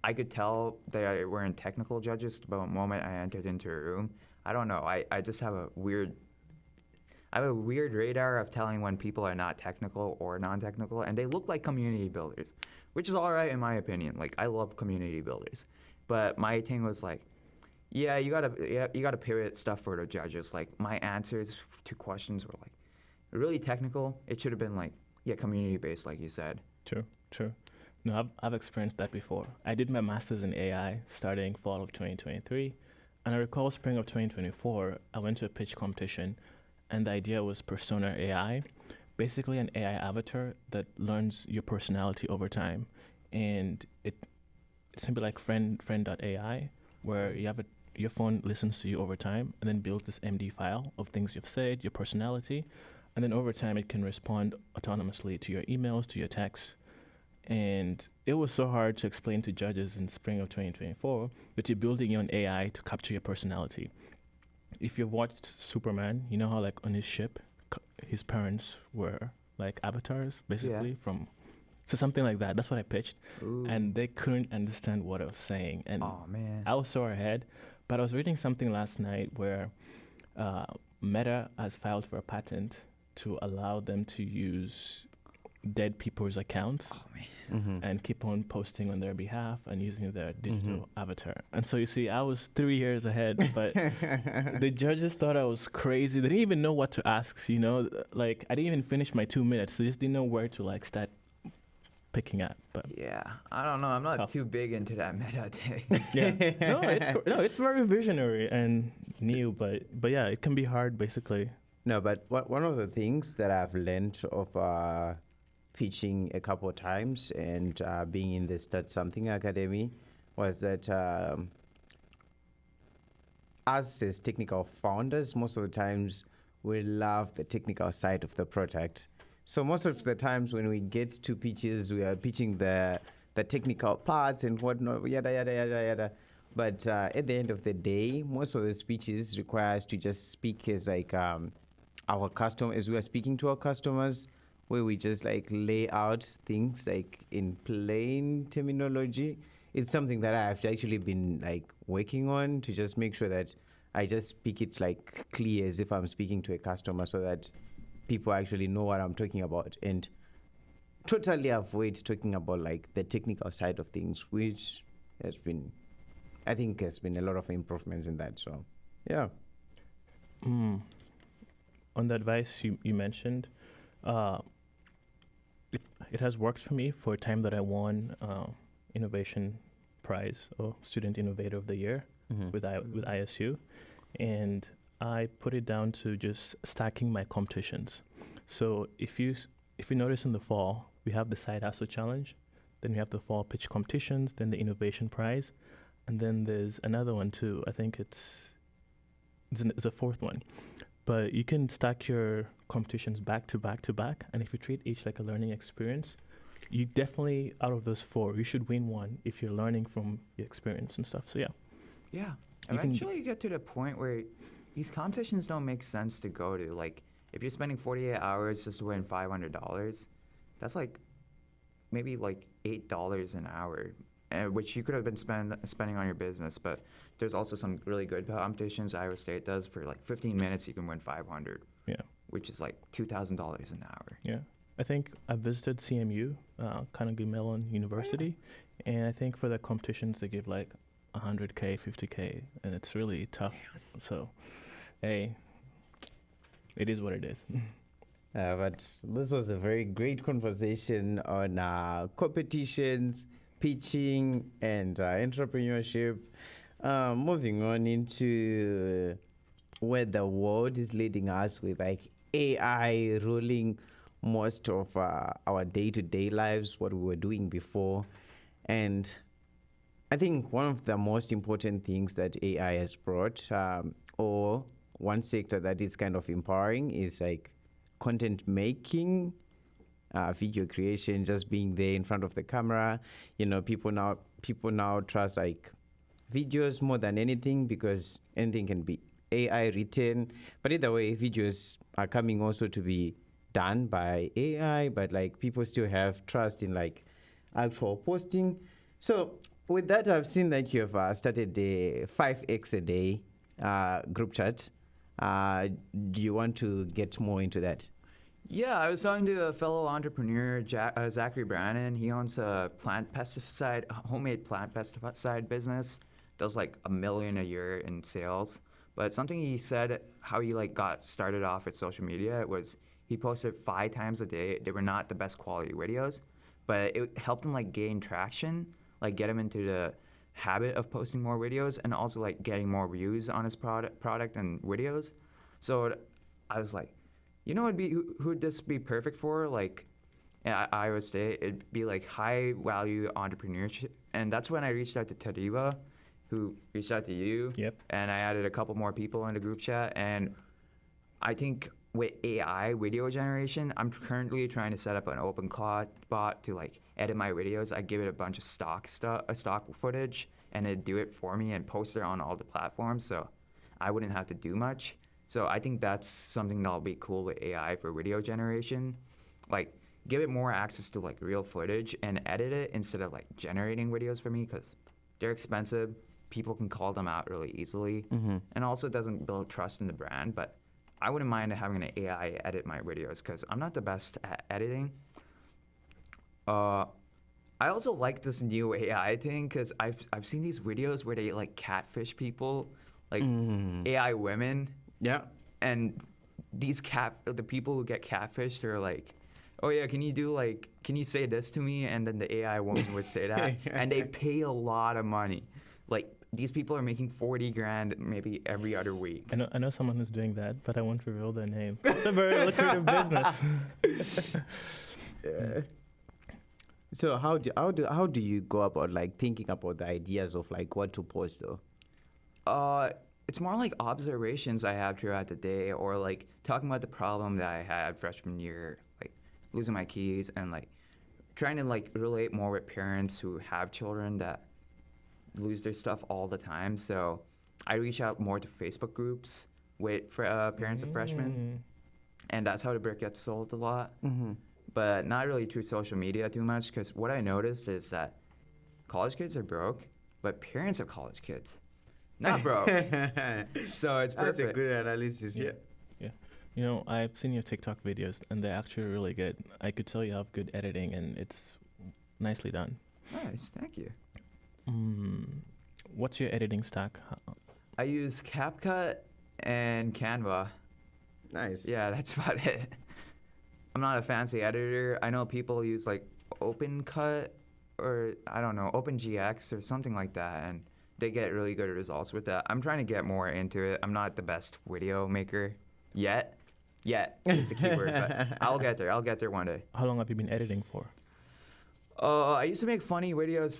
I could tell they weren't technical judges the moment I entered into a room. I don't know. I just have a weird radar of telling when people are not technical or non-technical, and they look like community builders, which is all right in my opinion. Like, I love community builders, but my thing was like, yeah, you gotta pivot stuff for the judges. Like, my answers to questions were like really technical. It should have been like, yeah, community based, like you said. True. No, I've experienced that before. I did my master's in AI starting fall of 2023, and I recall spring of 2024, I went to a pitch competition, and the idea was persona AI, basically an AI avatar that learns your personality over time. And it's simply like friend.ai, where you have your phone listens to you over time and then builds this MD file of things you've said, your personality, and then over time it can respond autonomously to your emails, to your texts. And it was so hard to explain to judges in spring of 2024 that you're building your own AI to capture your personality. If you've watched Superman, you know how like on his ship, his parents were like avatars, basically, so something like that. That's what I pitched. Ooh. And they couldn't understand what I was saying. And oh man, I was so ahead. But I was reading something last night where Meta has filed for a patent to allow them to use dead people's accounts and keep on posting on their behalf and using their digital avatar. And so you see, I was 3 years ahead, but the judges thought I was crazy. They didn't even know what to ask, you know? Like, I didn't even finish my 2 minutes. They just didn't know where to like start picking at. But yeah, I don't know. I'm not tough. too big into that meta thing. Yeah, it's very visionary and new, but yeah, it can be hard, basically. No, but one of the things that I've learned of pitching a couple of times and being in the Start Something Academy was that us as technical founders, most of the times we love the technical side of the product. So most of the times when we get to pitches, we are pitching the technical parts and whatnot, yada, yada, yada, yada. But at the end of the day, most of the speeches require us to just speak as like our customer, as we are speaking to our customers, where we just like lay out things like in plain terminology. It's something that I've actually been like working on to just make sure that I just speak it like clear as if I'm speaking to a customer, so that people actually know what I'm talking about, and totally avoid talking about like the technical side of things, which has been, I think, has been a lot of improvements in that. So, yeah. On the advice you mentioned, it has worked for me for a time that I won Innovation Prize or Student Innovator of the Year with ISU, and I put it down to just stacking my competitions. So if you notice in the fall, we have the Side Hustle Challenge, then we have the Fall Pitch Competitions, then the Innovation Prize, and then there's another one too. I think it's a fourth one. But you can stack your competitions back to back to back, and if you treat each like a learning experience, you definitely, out of those four, you should win one if you're learning from your experience and stuff. So yeah. Yeah. Eventually you get to the point where these competitions don't make sense to go to. Like, if you're spending 48 hours just to win $500, that's like maybe like $8 an hour, which you could have been spending on your business. But there's also some really good competitions Iowa State does for like 15 minutes you can win 500. Yeah. Which is like $2,000 an hour. Yeah. I think I visited CMU, Carnegie Mellon University, and I think for the competitions they give like 100K, 50K, and it's really tough. So, hey, it is what it is. But this was a very great conversation on competitions, pitching, and entrepreneurship. Moving on into where the world is leading us with like AI ruling most of our day-to-day lives, what we were doing before. And I think one of the most important things that AI has brought, or one sector that is kind of empowering, is like content making, video creation, just being there in front of the camera. You know, people now trust like videos more than anything because anything can be AI written. But either way, videos are coming also to be done by AI, but like people still have trust in like actual posting. So with that, I've seen that you've started the 5x a day group chat. Do you want to get more into that? Yeah, I was talking to a fellow entrepreneur, Zachary Brannon. He owns a homemade plant pesticide business. Does like $1 million a year in sales. But something he said, how he like got started off with social media, it was he posted 5 times a day. They were not the best quality videos, but it helped him like gain traction, like get him into the habit of posting more videos, and also like getting more views on his product and videos. So I was like, you know, who would this be perfect for? Like, Iowa State, it'd be like high value entrepreneurship, and that's when I reached out to Tariva, who reached out to you. Yep. And I added a couple more people in the group chat, and I think with AI video generation, I'm currently trying to set up an open Claude bot to like edit my videos. I give it a bunch of stock footage, and it'd do it for me and post it on all the platforms, so I wouldn't have to do much. So I think that's something that'll be cool with AI for video generation. Like, give it more access to like real footage and edit it instead of like generating videos for me, because they're expensive. People can call them out really easily, and also it doesn't build trust in the brand. But I wouldn't mind having an AI edit my videos because I'm not the best at editing. I also like this new AI thing because I've seen these videos where they like catfish people, like AI women. Yeah. And the people who get catfished are like, oh yeah, can you say this to me? And then the AI woman would say that, and they pay a lot of money. Like, these people are making 40 grand maybe every other week. I know someone who's doing that, but I won't reveal their name. It's a very lucrative business. Yeah. So how do you go about like thinking about the ideas of like what to post though? It's more like observations I have throughout the day, or like talking about the problem that I had freshman year, like losing my keys, and like trying to like relate more with parents who have children that lose their stuff all the time. So I reach out more to Facebook groups with parents of freshmen, and that's how the brick gets sold a lot. But not really through social media too much, because what I noticed is that college kids are broke, but parents of college kids not broke. So it's perfect. That's a good analysis. Yeah. You know, I've seen your TikTok videos, and they're actually really good. I could tell you have good editing, and it's nicely done. Nice, thank you. What's your editing stack? I use CapCut and Canva. Nice. Yeah, that's about it. I'm not a fancy editor. I know people use like OpenCut or I don't know, OpenGX or something like that, and they get really good results with that. I'm trying to get more into it. I'm not the best video maker yet. Yet is the keyword, but I'll get there. I'll get there one day. How long have you been editing for? I used to make funny videos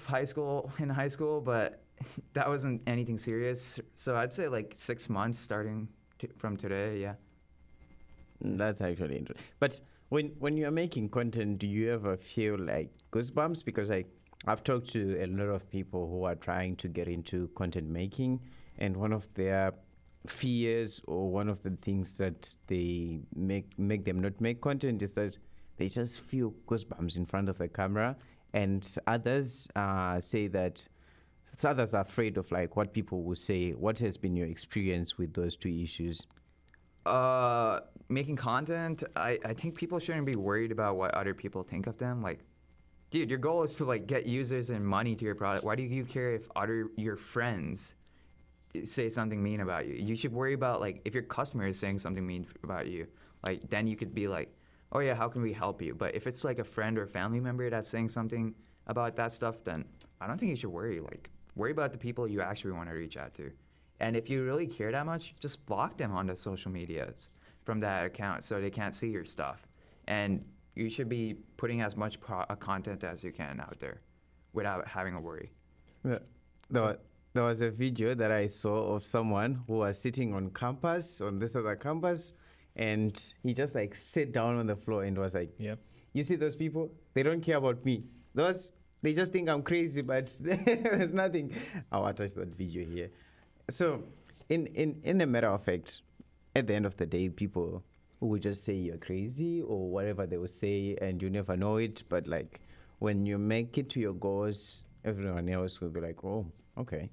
in high school, but that wasn't anything serious. So I'd say like 6 months starting from today, yeah. That's actually interesting. But when you're making content, do you ever feel like goosebumps? Because I've talked to a lot of people who are trying to get into content making, and one of their fears or one of the things that they make them not make content is that they just feel goosebumps in front of the camera, and others say that others are afraid of like what people will say. What has been your experience with those two issues? Making content, I think people shouldn't be worried about what other people think of them. Like, dude, your goal is to like get users and money to your product. Why do you care if your friends say something mean about you? You should worry about like if your customer is saying something mean about you. Like then you could be like, oh yeah, how can we help you? But if it's like a friend or family member that's saying something about that stuff, then I don't think you should worry. Like worry about the people you actually want to reach out to. And if you really care that much, just block them on the social medias from that account so they can't see your stuff. And you should be putting as much content as you can out there without having a worry. There was a video that I saw of someone who was sitting on campus, on this other campus, and he just like sat down on the floor and was like, Yep. You see those people? They don't care about me. They just think I'm crazy, but there's nothing. I'll attach that video here. So, in a matter of fact, at the end of the day, people who will just say you're crazy or whatever they will say, and you never know it. But like when you make it to your goals, everyone else will be like, oh, okay.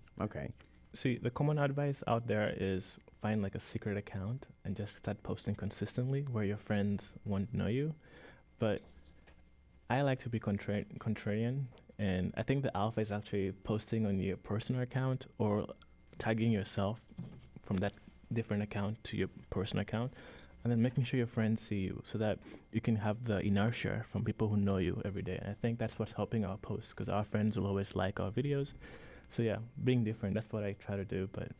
See, the common advice out there is find like a secret account and just start posting consistently where your friends won't know you. But I like to be contrarian, and I think the alpha is actually posting on your personal account or tagging yourself from that different account to your personal account, and then making sure your friends see you so that you can have the inertia from people who know you every day. And I think that's what's helping our posts, because our friends will always like our videos. So yeah, being different, that's what I try to do. But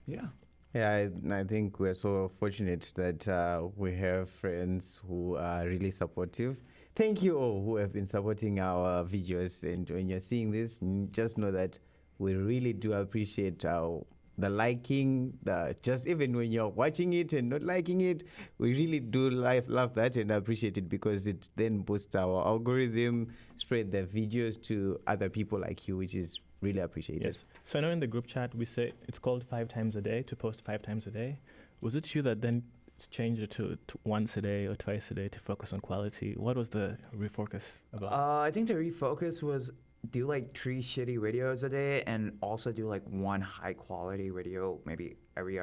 Yeah. Yeah, I think we're so fortunate that we have friends who are really supportive. Thank you all who have been supporting our videos. And when you're seeing this, just know that we really do appreciate the liking, just even when you're watching it and not liking it, we really do love that and appreciate it, because it then boosts our algorithm, spread the videos to other people like you, which is really appreciated. yes. So I know in the group chat we say it's called 5 times a day, to post 5 times a day. Was it you that then changed it to once a day or twice a day to focus on quality? What was the refocus about? I think the refocus was do like 3 shitty videos a day and also do like 1 high quality video maybe every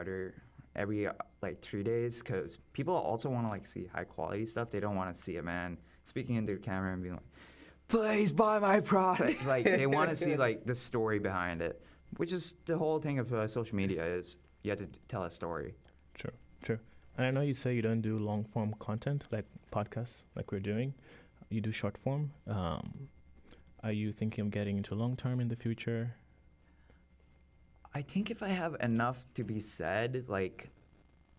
like 3 days, because people also want to like see high quality stuff. They don't want to see a man speaking into the camera and being like, please buy my product. Like they want to see like the story behind it, which is the whole thing of social media, is you have to tell a story. True. And I know you say you don't do long form content like podcasts like we're doing. You do short form. Are you thinking of getting into long term in the future? I think if I have enough to be said, like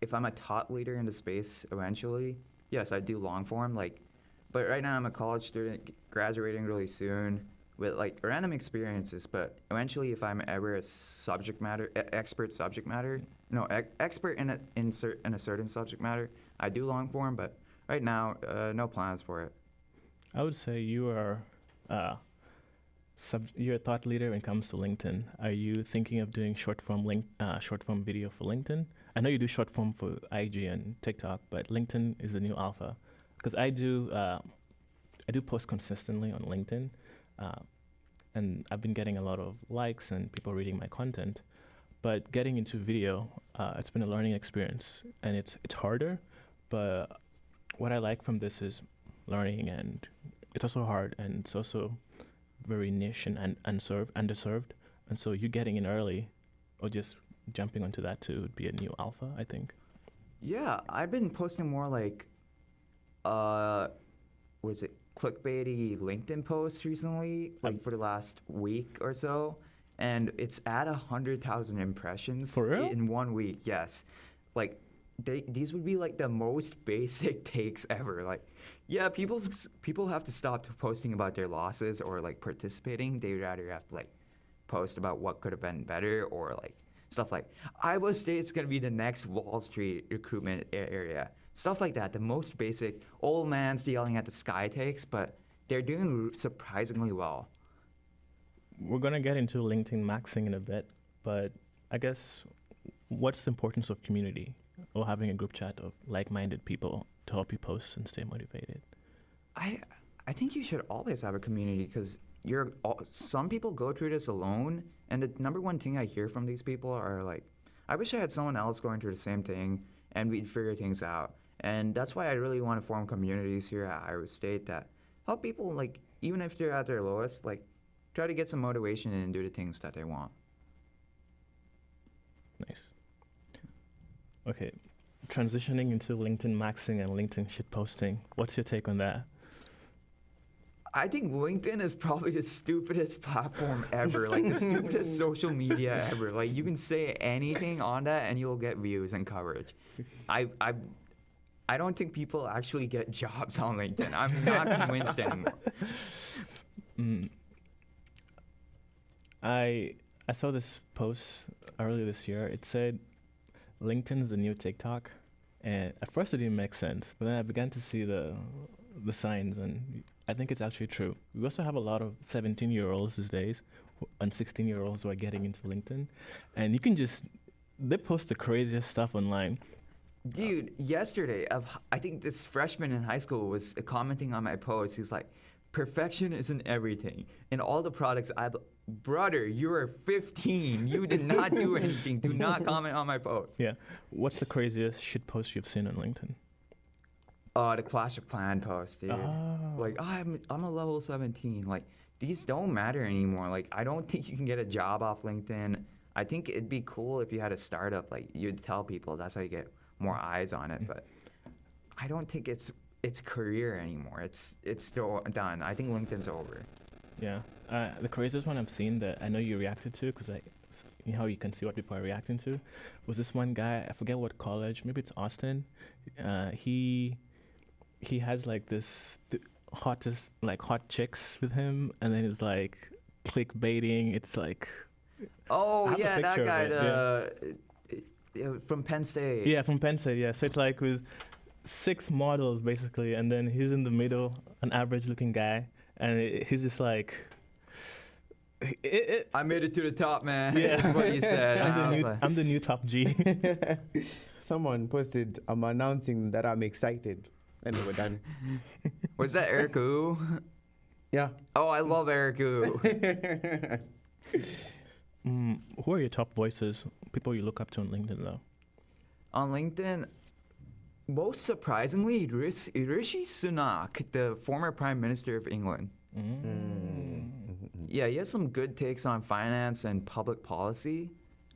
if I'm a thought leader in the space eventually, yes, I do long form. Like, but right now I'm a college student graduating really soon with like random experiences. But eventually, if I'm ever a subject matter expert expert in a certain subject matter, I do long form. But right now, no plans for it. I would say you are you're a thought leader when it comes to LinkedIn. Are you thinking of doing short form video for LinkedIn? I know you do short form for IG and TikTok, but LinkedIn is the new alpha. Because I do post consistently on LinkedIn, and I've been getting a lot of likes and people reading my content. But getting into video, it's been a learning experience, and it's harder. But what I like from this is learning, and it's also hard, and it's also very niche and underserved. And so you getting in early, or just jumping onto that too, would be a new alpha, I think. Yeah, I've been posting more like, clickbaity LinkedIn posts recently, like for the last week or so, and it's at 100,000 impressions. For real? In 1 week. Yes, like these would be like the most basic takes ever. Like, yeah, people have to stop posting about their losses or like participating. They rather have to like post about what could have been better, or like stuff like Iowa State's gonna be the next Wall Street recruitment area. Stuff like that, the most basic old man's yelling at the sky takes, but they're doing surprisingly well. We're going to get into LinkedIn maxing in a bit, but I guess what's the importance of community or having a group chat of like-minded people to help you post and stay motivated? I think you should always have a community because some people go through this alone, and the number one thing I hear from these people are like, I wish I had someone else going through the same thing and we'd figure things out. And that's why I really want to form communities here at Iowa State that help people, like, even if they're at their lowest, like, try to get some motivation and do the things that they want. Nice. Okay, transitioning into LinkedIn maxing and LinkedIn shitposting. What's your take on that? I think LinkedIn is probably the stupidest platform ever, like the stupidest social media ever. Like, you can say anything on that and you'll get views and coverage. I don't think people actually get jobs on LinkedIn. I'm not convinced anymore. I saw this post earlier this year. It said LinkedIn is the new TikTok, and at first it didn't make sense, but then I began to see the signs, and I think it's actually true. We also have a lot of 17-year-olds these days and 16-year-olds who are getting into LinkedIn, and you can they post the craziest stuff online. Dude, yesterday, I think this freshman in high school was commenting on my post. He's like, perfection isn't everything. And all the products brother, you are 15. You did not do anything. Do not comment on my post. Yeah. What's the craziest shit post you've seen on LinkedIn? The Clash of Clan post, dude. Like, I'm a level 17. Like, these don't matter anymore. Like, I don't think you can get a job off LinkedIn. I think it'd be cool if you had a startup. Like, you'd tell people that's how you get more eyes on it. But I don't think it's career anymore. It's still done. I think LinkedIn's over. Yeah. The craziest one I've seen that I know you reacted to, because you know how you can see what people are reacting to, was this one guy. I forget what college. Maybe it's Austin. He has like this hottest, like hot chicks with him, and then it's like clickbaiting. It's like, oh yeah, that guy from Penn State. Yeah, from Penn State. Yeah, so it's like with 6 models basically, and then he's in the middle, an average-looking guy, and he's just like, I made it to the top, man. Yeah, that's what he said. I'm the new top G. Someone posted, I'm announcing that I'm excited. And we're done. Was that Eric Wu? Yeah. Oh, I love Eric Wu. Who are your top voices, people you look up to on LinkedIn, though? On LinkedIn, most surprisingly, Rishi Sunak, the former Prime Minister of England. Yeah, he has some good takes on finance and public policy,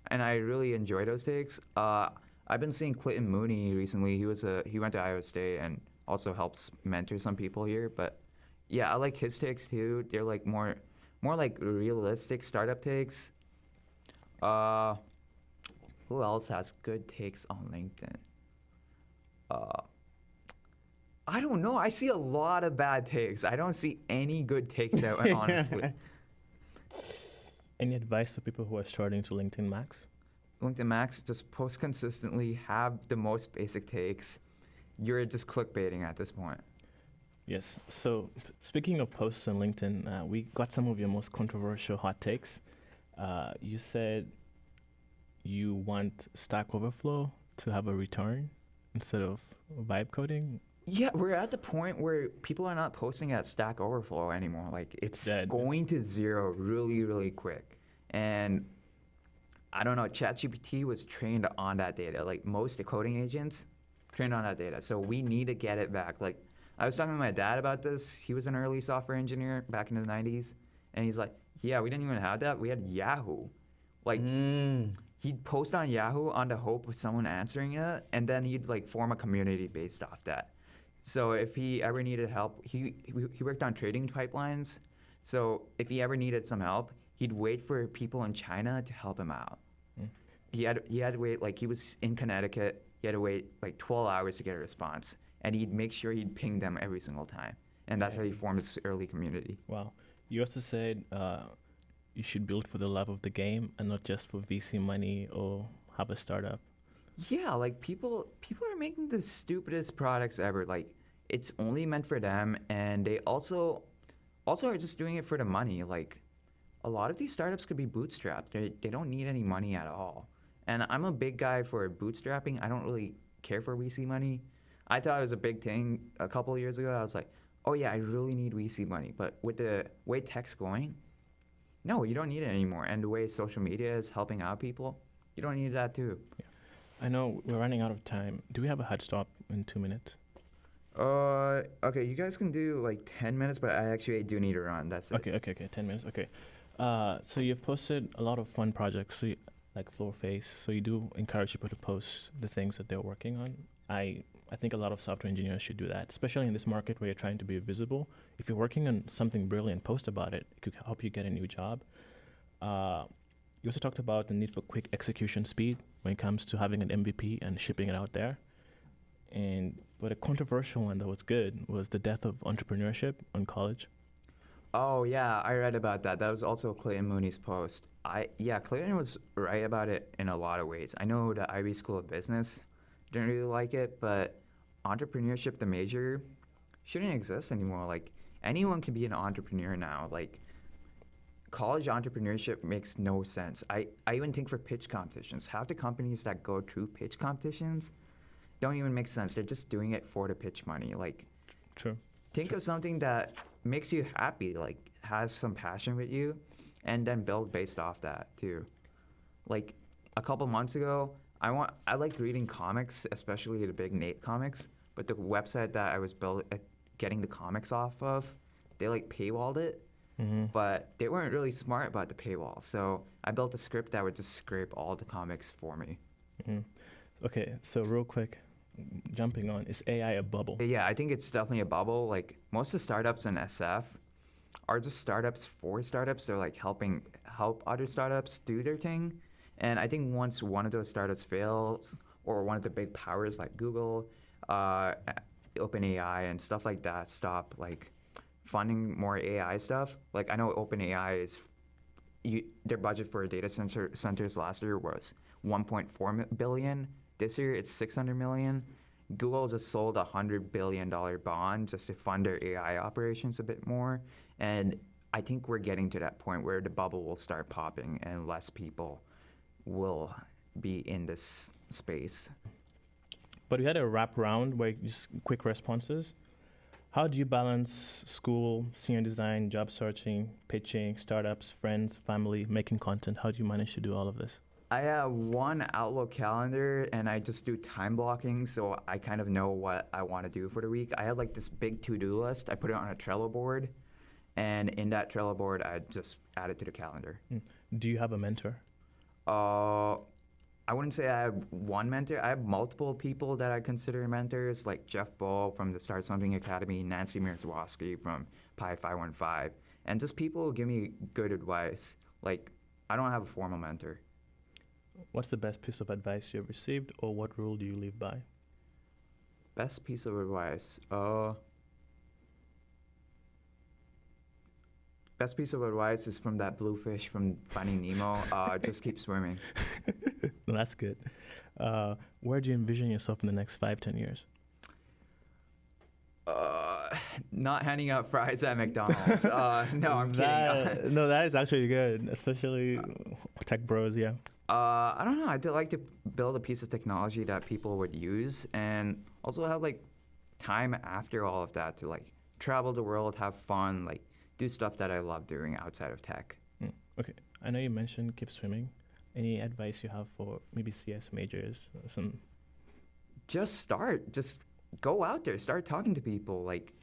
and I really enjoy those takes. I've been seeing Clinton Mooney recently. He went to Iowa State and also helps mentor some people here. But yeah, I like his takes too. They're like more like realistic startup takes. Who else has good takes on LinkedIn? I don't know. I see a lot of bad takes. I don't see any good takes out, honestly. Any advice to people who are starting to LinkedIn Max? LinkedIn Max, just post consistently, have the most basic takes. You're just clickbaiting at this point. Yes. So speaking of posts on LinkedIn, we got some of your most controversial hot takes. You said you want Stack Overflow to have a return instead of vibe coding. Yeah, we're at the point where people are not posting at Stack Overflow anymore. Like, it's going to zero really, really quick. And I don't know, ChatGPT was trained on that data. Like, most coding agents trained on that data. So we need to get it back. Like, I was talking to my dad about this. He was an early software engineer back in the 90s. And he's like, yeah, we didn't even have that. We had Yahoo. Like, he'd post on Yahoo on the hope of someone answering it. And then he'd, like, form a community based off that. So if he ever needed help, he worked on trading pipelines. So if he ever needed some help, he'd wait for people in China to help him out. He had to wait, like, he was in Connecticut. He had to wait like 12 hours to get a response. And he'd make sure he'd ping them every single time. And that's how he formed his early community. Wow. You also said you should build for the love of the game and not just for VC money or have a startup. Yeah, like people are making the stupidest products ever. Like, it's only meant for them, and they also are just doing it for the money. Like, a lot of these startups could be bootstrapped. They don't need any money at all. And I'm a big guy for bootstrapping. I don't really care for VC money. I thought it was a big thing a couple of years ago. I was like, oh yeah, I really need VC money. But with the way tech's going, no, you don't need it anymore. And the way social media is helping out people, you don't need that too. I know we're running out of time. Do we have a hard stop in 2 minutes? Okay, you guys can do like 10 minutes, but I actually do need to run. That's it. Okay. 10 minutes. Okay. So you've posted a lot of fun projects, so like Floor Face. So you do encourage people to post the things that they're working on. I think a lot of software engineers should do that, especially in this market where you're trying to be visible. If you're working on something brilliant, post about it. It could help you get a new job. You also talked about the need for quick execution speed when it comes to having an MVP and shipping it out there. But a controversial one that was good was the death of entrepreneurship on college. Oh yeah, I read about that. That was also Clayton Mooney's post. Clayton was right about it in a lot of ways. I know the Ivy School of Business didn't really like it, but entrepreneurship, the major, shouldn't exist anymore. Like anyone can be an entrepreneur now. Like college entrepreneurship makes no sense. I even think for pitch competitions, half the companies that go through pitch competitions don't even make sense. They're just doing it for the pitch money. Like, True. Think of something that makes you happy, like has some passion with you, and then build based off that too. Like a couple months ago, I like reading comics, especially the big Nate comics. But the website that I was getting the comics off of, they like paywalled it, but they weren't really smart about the paywall. So I built a script that would just scrape all the comics for me. Okay, so real quick, jumping on, is AI a bubble? Yeah, I think it's definitely a bubble. Like most of the startups in SF are just startups for startups. They're like help other startups do their thing. And I think once one of those startups fails, or one of the big powers like Google, OpenAI and stuff like that stop like funding more AI stuff. Like I know OpenAI is their budget for data centers last year was 1.4 billion. This year it's 600 million. Google just sold a $100 billion bond just to fund their AI operations a bit more. And I think we're getting to that point where the bubble will start popping and less people will be in this space. But we had a wrap round where just quick responses. How do you balance school, senior design, job searching, pitching, startups, friends, family, making content? How do you manage to do all of this? I have one Outlook calendar and I just do time blocking so I kind of know what I want to do for the week. I have like this big to-do list. I put it on a Trello board, and in that Trello board I just add it to the calendar. Do you have a mentor? I wouldn't say I have one mentor. I have multiple people that I consider mentors, like Jeff Bull from the Start Something Academy, Nancy Mirzawaski from Pi 515, and just people who give me good advice. Like, I don't have a formal mentor. What's the best piece of advice you have received, or what rule do you live by? Best piece of advice? Best piece of advice is from that blue fish from Finding Nemo. Just keep swimming. That's good. Where do you envision yourself in the next 5-10 years? Not handing out fries at McDonald's. No, I'm kidding. No, that is actually good, especially tech bros, yeah. I don't know. I'd like to build a piece of technology that people would use, and also have like time after all of that to like travel the world, have fun, like do stuff that I love doing outside of tech. Okay, I know you mentioned keep swimming. Any advice you have for maybe CS majors? Just start. Just go out there. Start talking to people. Like,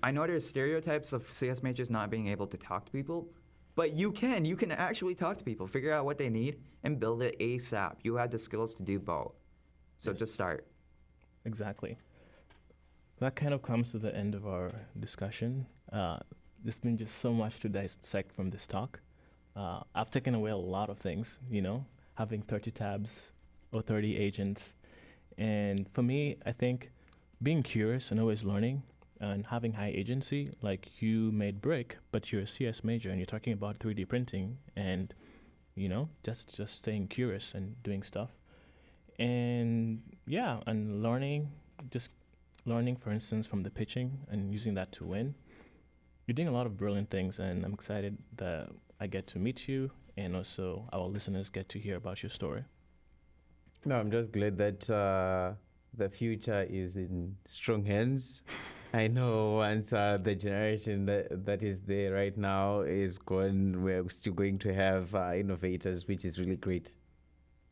I know there's stereotypes of CS majors not being able to talk to people, but you can. You can actually talk to people, figure out what they need, and build it ASAP. You have the skills to do both. So just start. Exactly. That kind of comes to the end of our discussion. There's been just so much to dissect from this talk. I've taken away a lot of things, having 30 tabs or 30 agents. And for me, I think being curious and always learning and having high agency, like you made brick, but you're a CS major and you're talking about 3D printing and, just staying curious and doing stuff. And yeah, and learning, for instance, from the pitching and using that to win. You're doing a lot of brilliant things, and I'm excited that I get to meet you, and also our listeners get to hear about your story. No, I'm just glad that the future is in strong hands. I know once the generation that is there right now is gone, we're still going to have innovators, which is really great.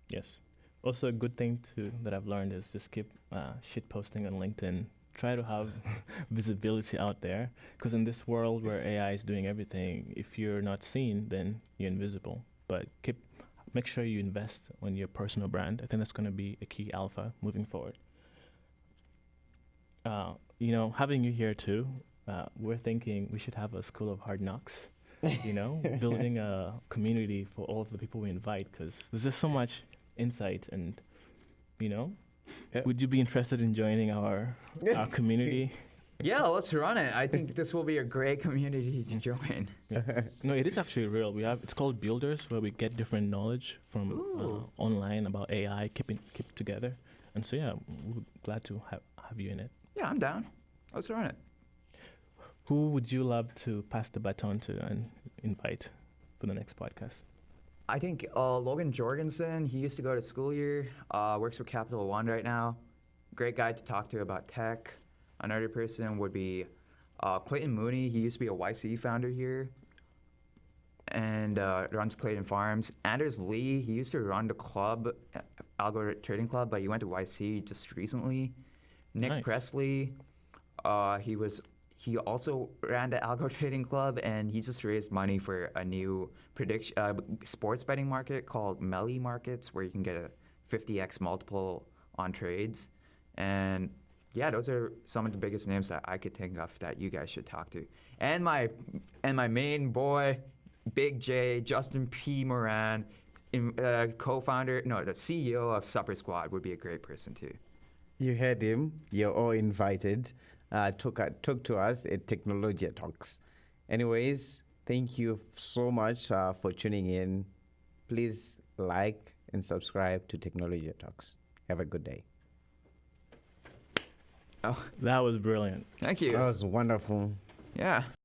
Yes. Also, a good thing too that I've learned is just keep shit posting on LinkedIn. Try to have visibility out there, because in this world where AI is doing everything, if you're not seen, then you're invisible. But make sure you invest on your personal brand. I think that's going to be a key alpha moving forward. Having you here too, we're thinking we should have a school of hard knocks. Building a community for all of the people we invite, because there's just so much insight and would you be interested in joining our community? Yeah, let's run it. I think this will be a great community to join. No, it is actually real. It's called Builders, where we get different knowledge from online about AI, keep it together. And so yeah, we're glad to have you in it. Yeah, I'm down. Let's run it. Who would you love to pass the baton to and invite for the next podcast? I think Logan Jorgensen, he used to go to school here, works for Capital One right now. Great guy to talk to about tech. Another person would be Clayton Mooney. He used to be a YC founder here and runs Clayton Farms. Anders Lee, he used to run the club, Algo Trading Club, but he went to YC just recently. Nick Nice. Presley, he also ran the Algo Trading Club, and he just raised money for a new sports betting market called Melly Markets, where you can get a 50x multiple on trades. And yeah, those are some of the biggest names that I could think of that you guys should talk to. And my main boy, Big J, Justin P. Moran, the CEO of Supper Squad would be a great person too. You heard him. You're all invited. Talk to us at Technologia Talks. Anyways, thank you so much for tuning in. Please like and subscribe to Technologia Talks. Have a good day. Oh, That was brilliant. thank you. That was wonderful. Yeah.